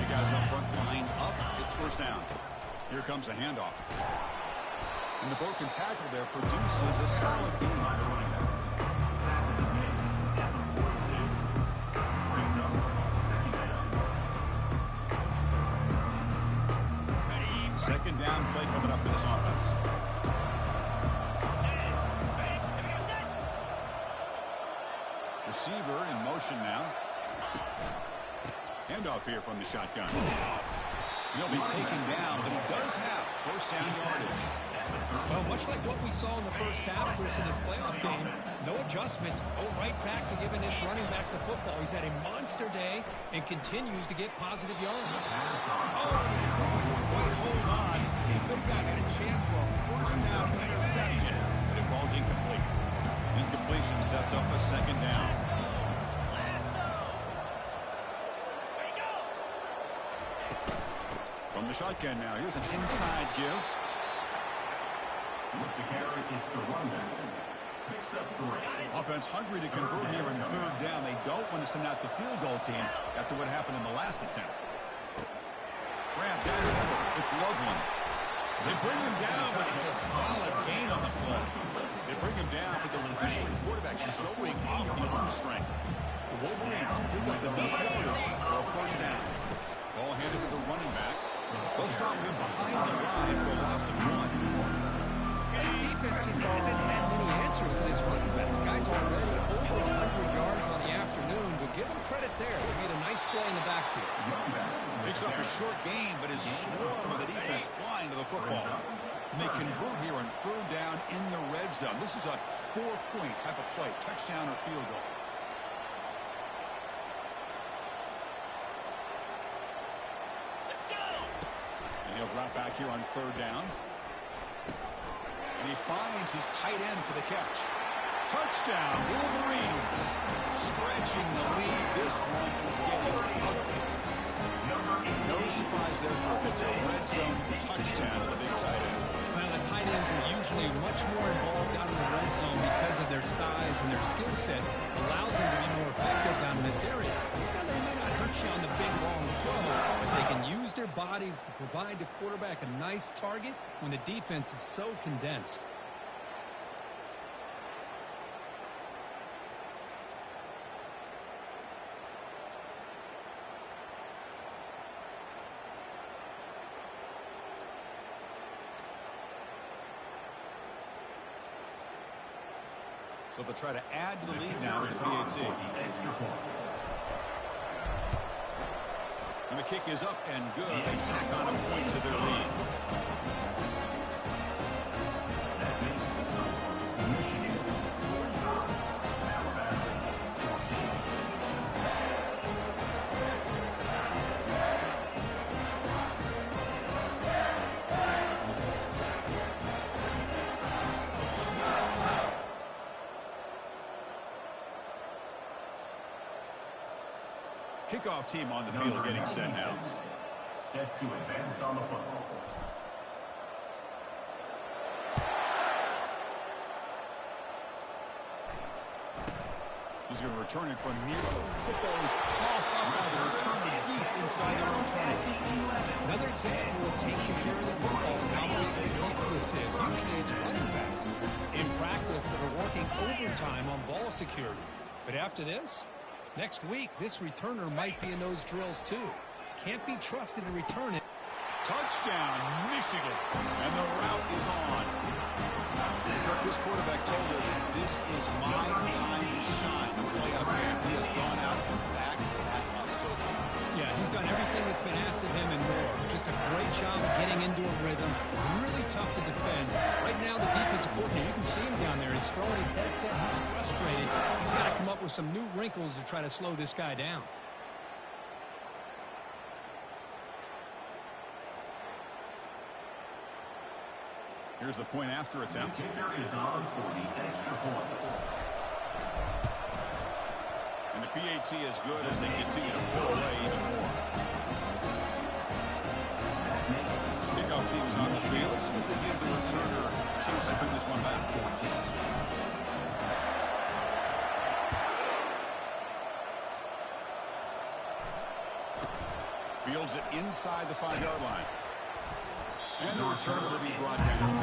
The guys up front lined up. It's first down. Here comes a handoff. And the broken tackle there produces a solid gain. Second down play coming up for this offense. Receiver in motion now. Handoff here from the shotgun. He'll be taken down, but he does have first down yardage. Well, much like what we saw in the first half versus this playoff game, no adjustments, go right back to giving this running back the football. He's had a monster day and continues to get positive yards. Oh, the couldn't quite hold on. The big guy had a chance for a first down interception, but it falls incomplete. Incompletion sets up a second down. From the shotgun now, here's an inside give. With the carry, it's the runback. Picks up 3. Offense hungry to convert here in the third down. They don't want to send out the field goal team after what happened in the last attempt. Grab down the middle. It's Loveland. They bring him down, but it's a solid gain on the play. They bring him down, but the returning quarterback showing off the arm strength. The Wolverines pick up enough yardage for a first down. Ball handed to the running back. They'll stop him behind the line for a loss of 1. This defense just hasn't had many answers for this running back. The guy's already over 100 yards on the afternoon, but give him credit there. He made a nice play in the backfield. Picks up a short gain, but is swarmed with the defense flying to the football. And they convert here on third down in the red zone. This is a 4-point type of play, touchdown or field goal. And he'll drop back here on third down. And he finds his tight end for the catch. Touchdown, Wolverines. Stretching the lead. This one is getting ugly. No surprise there, Kirk. It's a red zone touchdown of the big tight end. Well, the tight ends are usually much more involved down in the red zone because of their size and their skill set. Allows them to be more effective down in this area. Now, they may not hurt you on the big, long throw, but they can use their bodies to provide the quarterback a nice target when the defense is so condensed. So they'll try to add to the lead now with the PAT. And the kick is up and good. They tack on a point to their lead. Kickoff team on the field getting set now. Set to advance on the football. He's going to return it from near. Football is coughed up by the return deep inside their own 20. Another example of taking care of the football and how big this is. Usually it's running backs in practice that are working overtime on ball security. But after this, next week, this returner might be in those drills too. Can't be trusted to return it. Touchdown, Michigan. And the route is on. Kirk, this quarterback told us this is my time to shine. The playoff game. He has gone out and backed that up so far. Yeah, he's done everything that's been asked of him and more. Just a great job of getting into a rhythm. Really tough to defend. Right now, the defensive coordinator, you can see him down there. He's throwing his headset. He's frustrated. He's got to come up with some new wrinkles to try to slow this guy down. Here's the point after attempt. The kicker is on for the extra point. And the PAT is good as they continue to pull away even more. Kickoff team is on the field. Let's see if they give the returner a chance to bring this one back. Fields it inside the 5-yard line. And the returner will be brought down.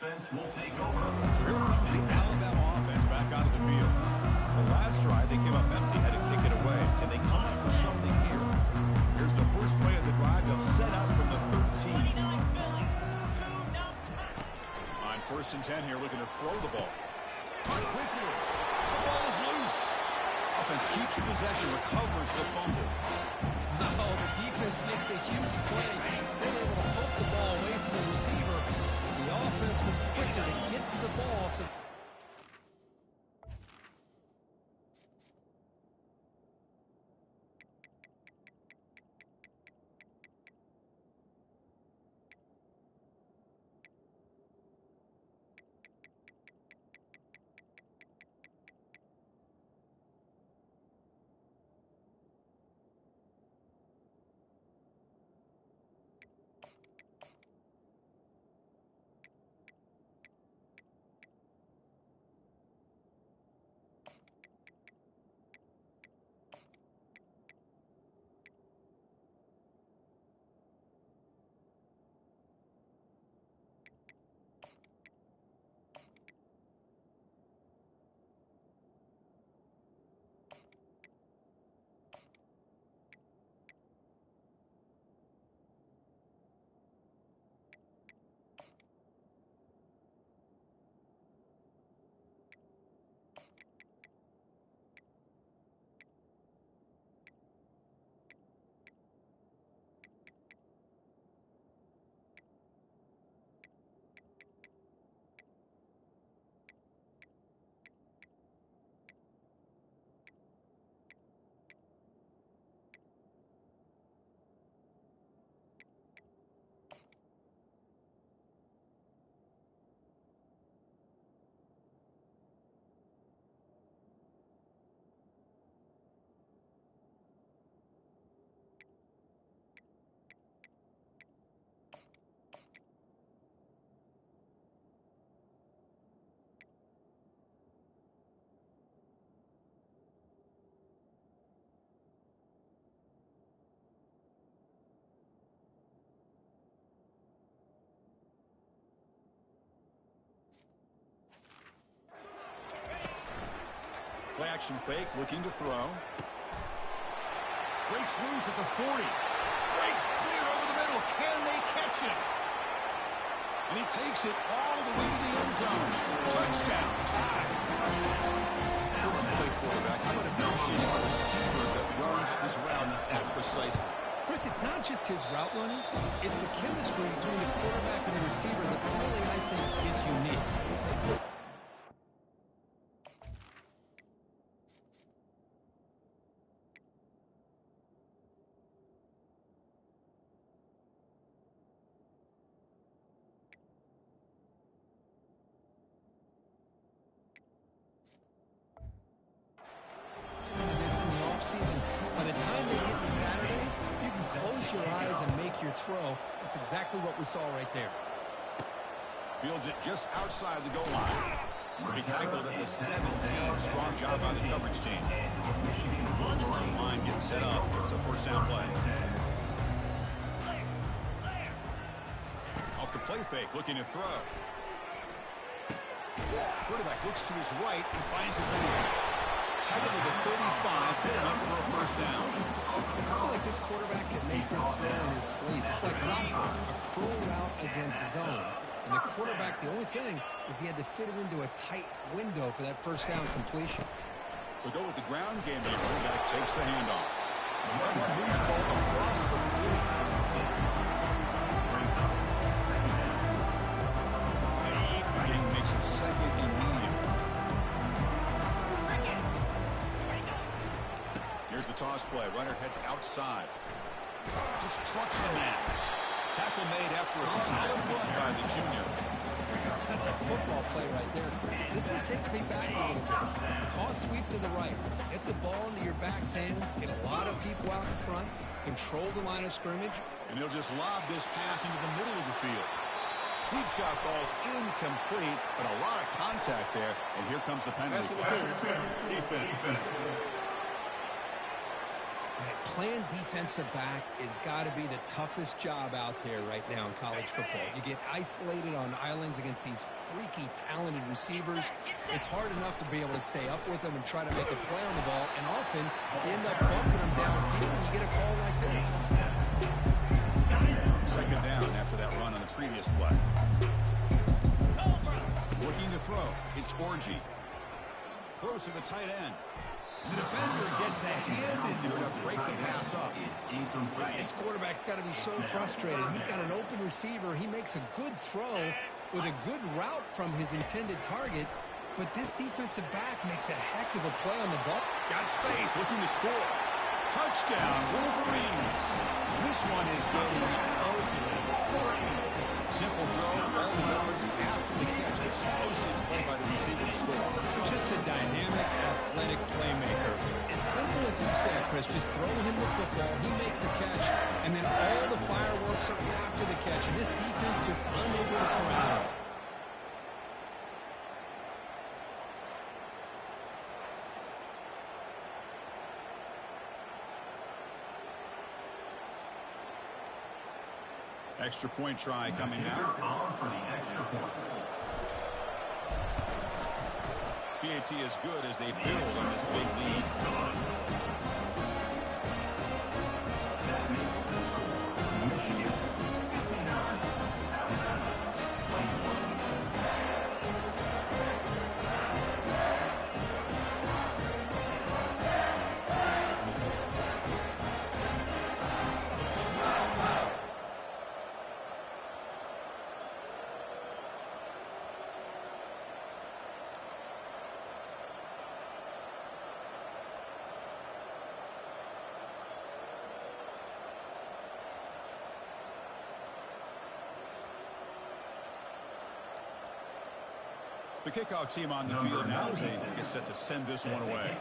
So here comes the Alabama offense back onto the field. The last drive, they came up empty, had to kick it away. Can they come up with something here? Here's the first play of the drive. They'll set up from the 13. On 1st and 10 here, looking to throw the ball. Quickly, the ball is loose. Offense keeps possession, recovers the fumble. Oh, the defense makes a huge play. They were able to poke the ball away from the receiver. The offense was quicker to get to the ball. So Play action fake, looking to throw. Breaks loose at the 40. Breaks clear over the middle. Can they catch him? And he takes it all the way to the end zone. Touchdown, tie. First play quarterback, I would appreciate a receiver that runs his routes that precisely. Chris, it's not just his route running. It's the chemistry between the quarterback and the receiver that really, I think, is unique. By the time they get to Saturdays, you can close your eyes and make your throw. That's exactly what we saw right there. Fields it just outside the goal line. Will be tackled at the 17. Strong job by the coverage team. Line getting set up. It's a first down play. Off the play fake, looking to throw. Quarterback looks to his right and finds his man. Tackled at the 35, good enough for a first down. I feel like this quarterback can make this throw in his sleep. It's like a crow route against zone. And the quarterback, the only thing is he had to fit it into a tight window for that first down completion. We go with the ground game. The quarterback takes the handoff. Number one moves the ball across the 40. The game makes it second and medium. Here's the toss play. Runner heads outside. Just trucks the man. Tackle made after a solid run by the junior. That's a football play right there, Chris. This one takes me back a little bit. Toss sweep to the right. Get the ball into your back's hands. Get a lot of people out in front. Control the line of scrimmage. And he'll just lob this pass into the middle of the field. Deep shot ball's incomplete, but a lot of contact there. And here comes the penalty. Man, playing defensive back has got to be the toughest job out there right now in college football. You get isolated on islands against these freaky, talented receivers. It's hard enough to be able to stay up with them and try to make a play on the ball, and often they end up bumping them downfield and you get a call like this. Second down after that run on the previous play. Looking to throw. It's Orgy. Throws to the tight end. The defender gets a hand in there to break the pass up. This quarterback's got to be so frustrated. He's got an open receiver. He makes a good throw with a good route from his intended target, but this defensive back makes a heck of a play on the ball. Got space, looking to score. Touchdown, Wolverines. This one is getting ugly. Simple throw, all the yards after the catch. Explosive play by the receiver to score. Just a dynamic, athletic playmaker. As simple as you said, Chris, just throw him the football, he makes the catch, and then all the fireworks are after the catch, and this defense just unable to corral him. Extra point try coming out. PAT is good as they build on this big lead. The kickoff team on the field now as they get set to send this one away.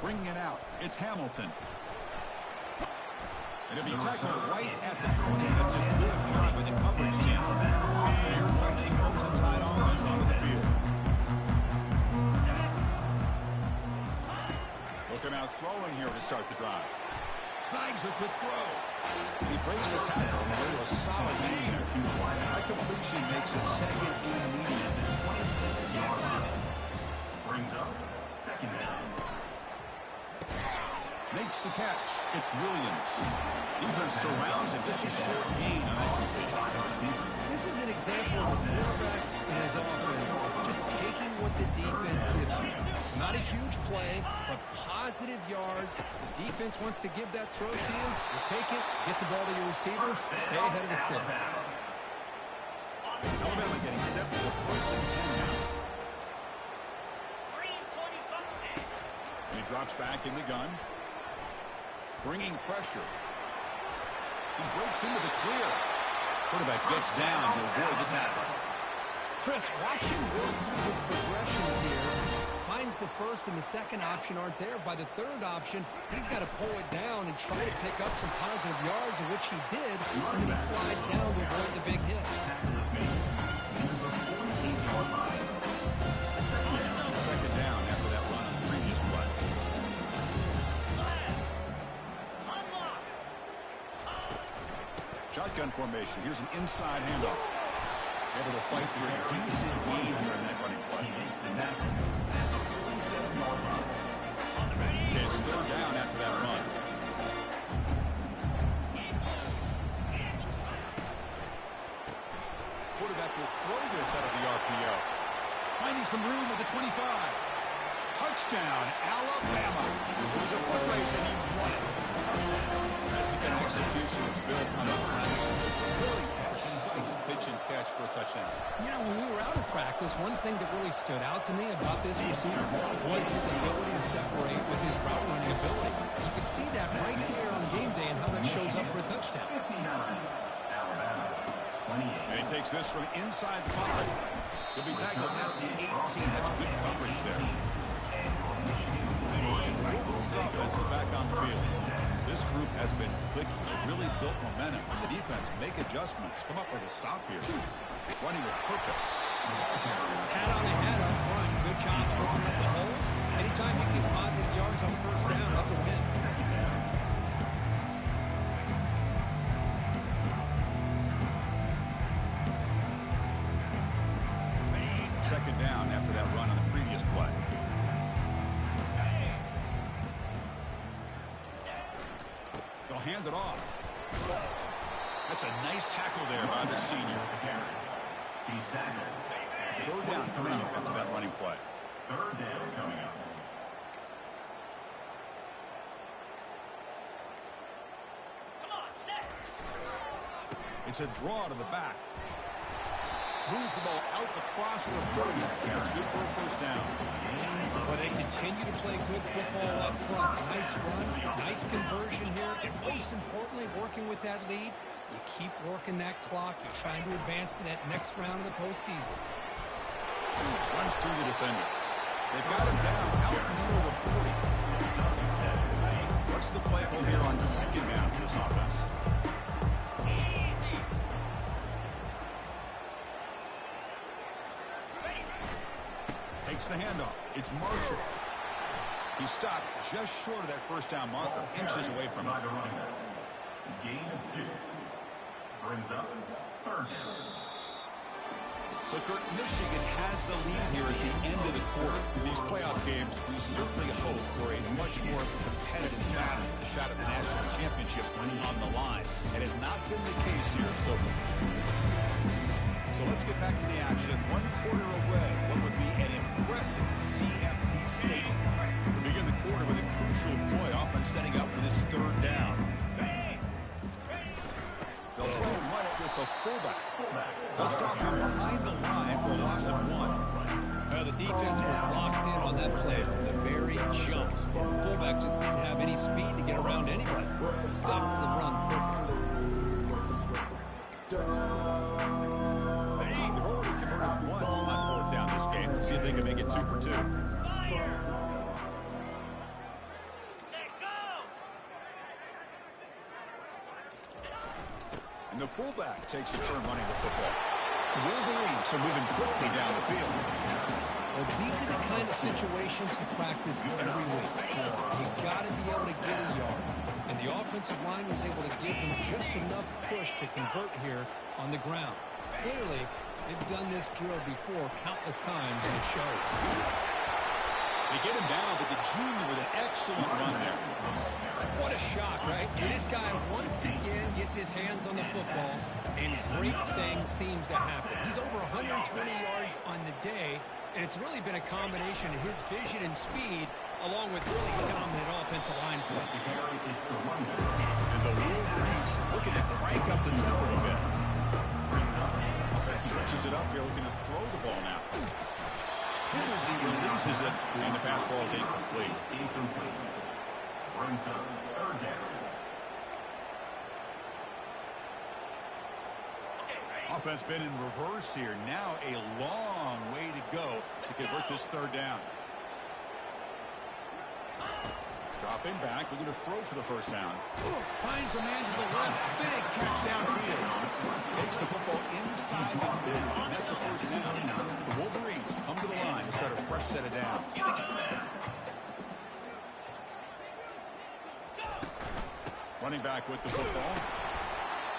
Bringing it out, it's Hamilton. It'll be tackled right at the 20. That's a good job with the coverage team. Here comes the Crimson Tide offense onto the field. Looking out throwing here to start the drive. Snags a quick throw. He breaks the tackle and into a solid game there. High completion makes it second and medium. Brings up second down. Makes the catch. It's Williams. Defense surrounds him. Just a short gain on that completion. This is an example of a quarterback and his offense just taking what the defense gives you. Not a huge play, but positive yards. The defense wants to give that throw to you. You take it, get the ball to your receiver, stay ahead of the sticks. Alabama getting set for the first and 10 now. And he drops back in the gun. Bringing pressure. He breaks into the clear. Quarterback gets down to avoid the tackle. Chris, watch him work through his progressions here. Finds the first and the second option aren't there. By the third option, he's got to pull it down and try to pick up some positive yards, of which he did, and then he slides down to avoid the big hit. Second down after that run on the previous play. Shotgun formation. Here's an inside handoff. Able to fight for a decent gain here in that running play. It's third down after that run. Quarterback will throw this out of the RPO. Finding some room at the 25. Touchdown, Alabama. It was a foot race and he won it. That's the kind of execution that's built on the practice. Really precise pitch and catch for a touchdown. You know, when we were out of practice, one thing that really stood out to me about this receiver was his ability to separate with his route running ability. You can see that right there on game day and how that shows up for a touchdown. And he takes this from inside the 5. He'll be tackled at the 18. That's good coverage there. Wolverines offense is back on the field. This group has been clicking. They really built momentum. And the defense make adjustments. Come up with a stop here. Running with purpose. Hat on a hat up front. Good job opening up the holes. Anytime you get positive yards on first down, that's a win. Second down after that run on the previous play. They'll hand it off. That's a nice tackle there by the senior. Third down coming up after that running play. Third down coming up. It's a draw to the back. Moves the ball out across the 30. That's good for a first down. Well, they continue to play good football up front. Nice run, nice conversion here, and most importantly, working with that lead, you keep working that clock. You're trying to advance to that next round of the postseason. Runs through the defender. They've got him down out near the 40. What's the play call here on second down for this offense? Takes the handoff. It's Marshall. He stopped just short of that first down marker, inches away from it. Gain of 2. Brings up third down. So, Kurt, Michigan has the lead here at the end of the quarter. In these playoff games, we certainly hope for a much more competitive battle, a shot at the national championship on the line. That has not been the case here so far. So let's get back to the action. 1 quarter away. What would be an impressive CFB statement? We begin the quarter with a crucial play. Offense setting up for this third down. They'll try to run it with the fullback. They'll stop him behind the line for a loss of 1. The defense was locked in on that play from the very jump. The fullback just didn't have any speed to get around anybody. Stuffed the run perfectly. They've already converted once on fourth down this game. Let's see if they can make it 2 for 2. And the fullback takes a turn running the football. The Wolverines are moving quickly down the field. Well, these are the kind of situations you practice every week. You've got to be able to get a yard. And the offensive line was able to give them just enough push to convert here on the ground. Clearly, they've done this drill before countless times, and it shows. They get him down, but the junior with an excellent run there. What a shock, right? And this guy once again gets his hands on the football, and great things seems to happen. He's over 120 yards on the day, and it's really been a combination of his vision and speed, along with really dominant offensive line play. And the Wolverines looking to crank up the tempo a bit. Switches it up here, looking to throw the ball now. And as he releases it, and the pass ball is incomplete. Brings up third down. Offense been in reverse here. Now a long way to go to convert this third down. Dropping back, looking to throw for the first down. Finds a man to the left. Big catch downfield. Takes the football inside the 30, and that's a first down. The Wolverines come to the line to start a fresh set of downs. Running back with the football.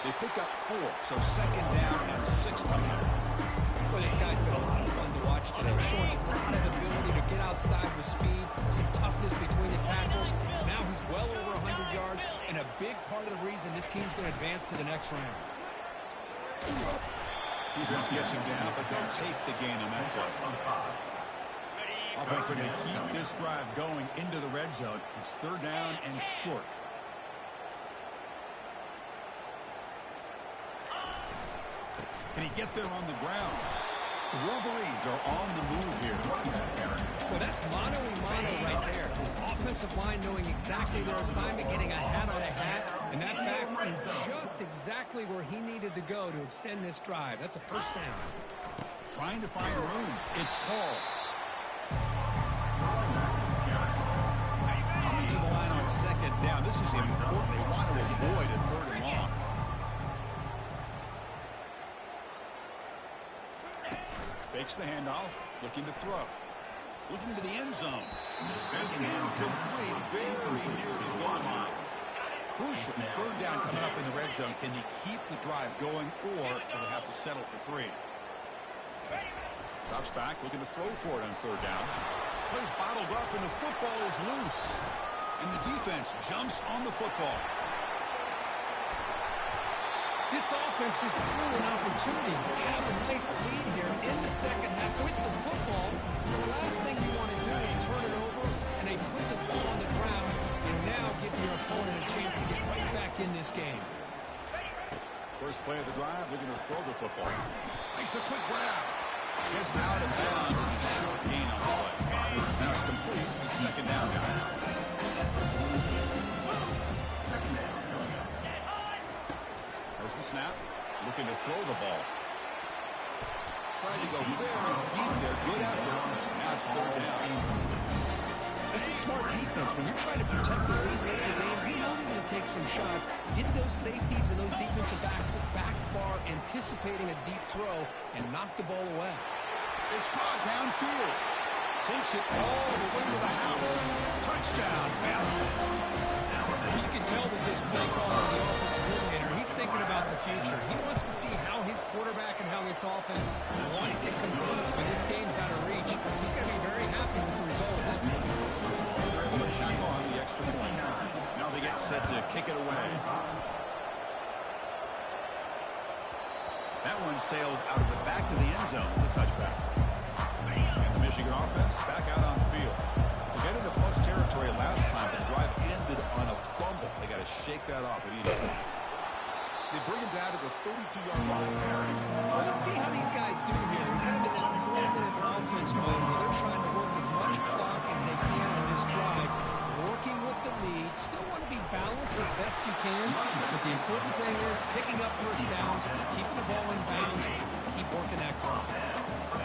They pick up 4, so second down and 6 coming up. Well, this guy's been a lot of fun to watch today, showing a lot of ability to get outside with speed, some toughness between the tackles. Now he's well over 100 yards, and a big part of the reason this team's going to advance to the next round. Defense gets him down, but they'll take the gain on that play. Offense are going to keep this drive going into the red zone. It's third down and short. Can he get there on the ground? The Wolverines are on the move here. Well, that's mano-a-mano right there. Offensive line knowing exactly their assignment, getting a hat on a hat, and that back just exactly where he needed to go to extend this drive. That's a first down. Trying to find room. It's Hall. Coming to the line on second down. This is important. They want to avoid a third and long. Fakes the handoff, looking to throw. Looking to the end zone. Making it complete, very near the goal line. Crucial. Third down coming up in the red zone. Can they keep the drive going, or will they have to settle for 3? Drops back, looking to throw for it on third down. Plays bottled up, and the football is loose. And the defense jumps on the football. This offense just blew an opportunity. You have a nice lead here in the second half with the football. The last thing you want to do is turn it over, and they put the ball on the ground, and now give your opponent a chance to get right back in this game. First play of the drive, looking to throw the football. Makes a quick grab. Gets out of bounds with a short gain on the play. Now it's complete. It's second down now. There's the snap. Looking to throw the ball. Trying to go very deep there. Good effort. Now it's third down. This is smart defense. When you're trying to protect the lead late in the game, you know they're going to take some shots. Get those safeties and those defensive backs back far, anticipating a deep throw, and knock the ball away. It's caught downfield. Takes it all the way to the house. Touchdown, Bama. You can tell with this play call on the offensive coordinator, he's thinking about the future. He wants to see how his quarterback and how his offense wants to compete when this game's out of reach. He's going to be very happy with the result of this one. They're able to tackle on the extra point. Now they get set to kick it away. That one sails out of the back of the end zone with a touchback. And the Michigan offense back out on the field. They got into plus territory last time, but the drive ended on a fumble. They got to shake that off immediately. They bring him down to the 32-yard line. Well, let's see how these guys do here. We're kind of in that 4-minute offense mode where they're trying to work as much clock as they can on this drive. Working with the lead. Still want to be balanced as best you can, but the important thing is picking up first downs, keeping the ball in bounds, keep working that clock.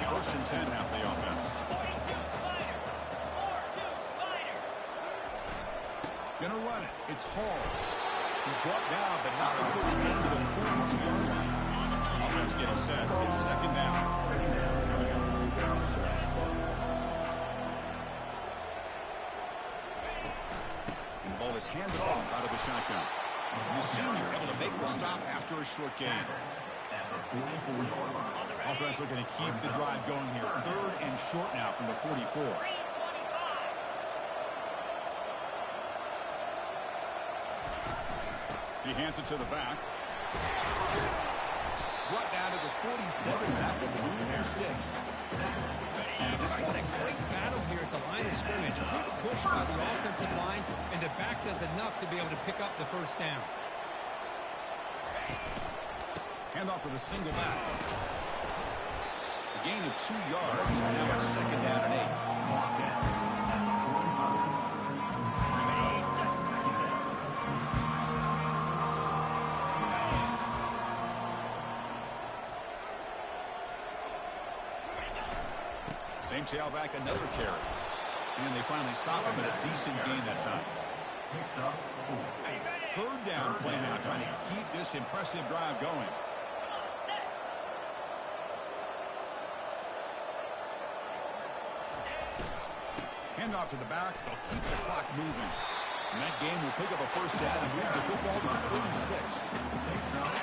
First and 10 half the offense. Gonna run it. It's Hall. He's brought down, but not before the end of the 42-yard line. Offense getting set. It's second down. And the ball is handed off out of the shotgun. The senior able to make the stop after a short gain. Offense looking to keep the drive going here. Third and short now from the 44. He hands it to the back. Brought down to the 47. That will move the sticks. Just what a great battle here at the line of scrimmage. Good push by the offensive line, and the back does enough to be able to pick up the first down. Hand off to the single back. A gain of 2 yards. Now it's second down and 8. Same tailback, another carry. And they finally stop him at a decent gain that time. Third down play now, trying to keep this impressive drive going. Hand off to the back. They'll keep the clock moving. And that game will pick up a first down and move the football to the 36.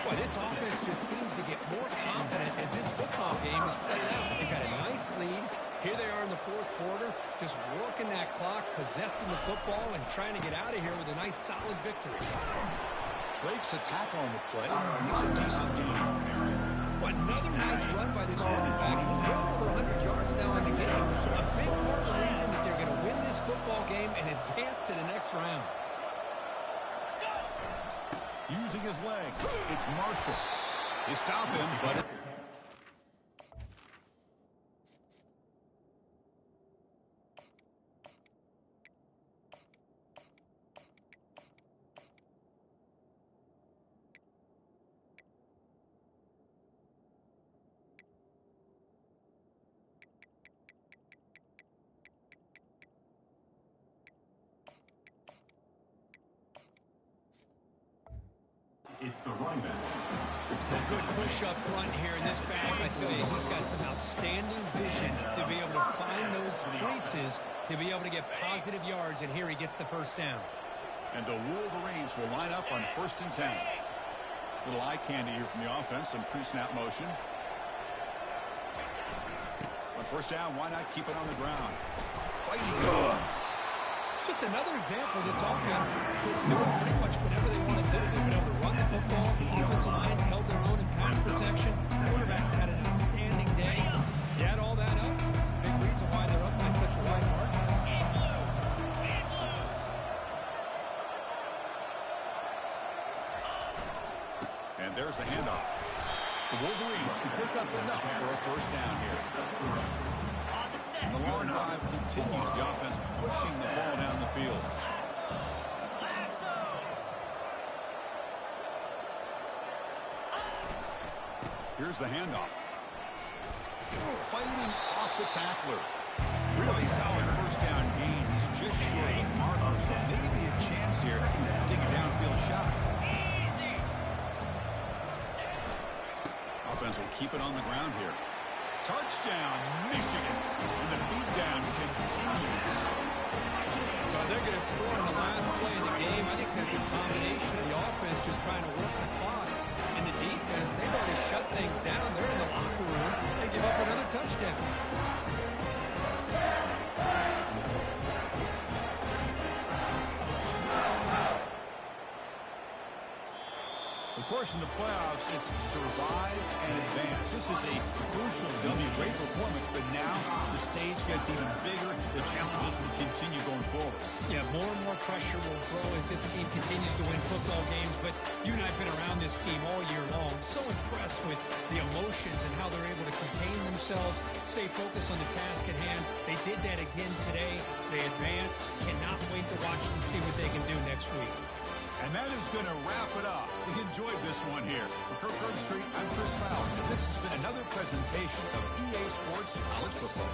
Boy, this offense just seems to get more confident as this football game is played out. They've got a nice lead. Here they are in the fourth quarter, just working that clock, possessing the football, and trying to get out of here with a nice, solid victory. Breaks a tackle on the play. Makes a decent game. Another nice run by this running back. He's well over 100 yards now in the game. A big part of the reason that they're going to win this football game and advance to the next round. Using his legs, it's Marshall. They stop him, but... It's the running back. A good push up front here in this back. I tell you, he's got some outstanding vision to be able to find those creases, to be able to get positive yards, and here he gets the first down. And the Wolverines will line up on 1st and 10. Little eye candy here from the offense, some pre-snap motion. On 1st down, why not keep it on the ground? Fighting. Just another example of this offense is doing pretty much whatever they want to do. They've been able to run the football. Offensive lines held their own in pass protection. Quarterbacks had an outstanding day. You add all that up, it's a big reason why they're up by such a wide margin. And there's the handoff. The Wolverines pick up enough for a 1st down here. And the long drive continues. The offense pushing the ball down the field. Here's the handoff. Fighting off the tackler. Really solid 1st down gain. He's just short of the marker, so maybe a chance here to take a downfield shot. Offense will keep it on the ground here. Touchdown, Michigan. And the beatdown continues. Well, they're going to score on the last play of the game. I think that's a combination of the offense just trying to work the clock. And the defense, they've already shut things down. They're in the locker room. They give up another touchdown. Of course, in the playoffs, it's survive and advance. This is a crucial W. Great performance, but now the stage gets even bigger. The challenges will continue going forward. Yeah, more and more pressure will grow as this team continues to win football games. But you and I have been around this team all year long. So impressed with the emotions and how they're able to contain themselves, stay focused on the task at hand. They did that again today. They advance. Cannot wait to watch them, see what they can do next week. And that is going to wrap it up. We enjoyed this one here. For Kirk Street, I'm Chris Fowler. And this has been another presentation of EA Sports College Football.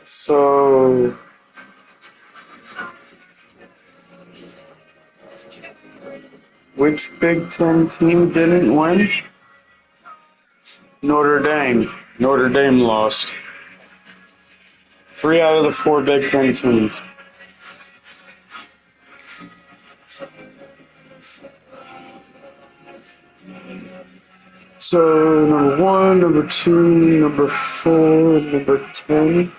So, which Big Ten team didn't win? Notre Dame. Notre Dame lost. 3 out of the 4 Big Ten teams. So, number 1, number 2, number 4, and number 10.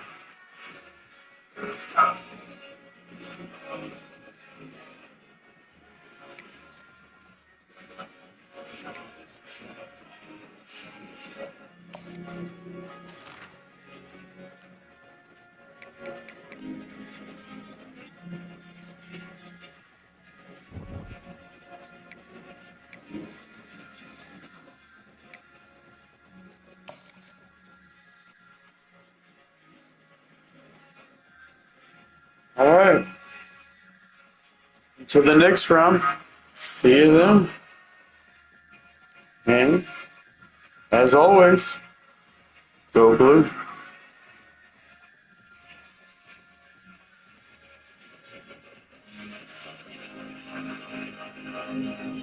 Alright. To the next round. See you then. And, as always, go blue.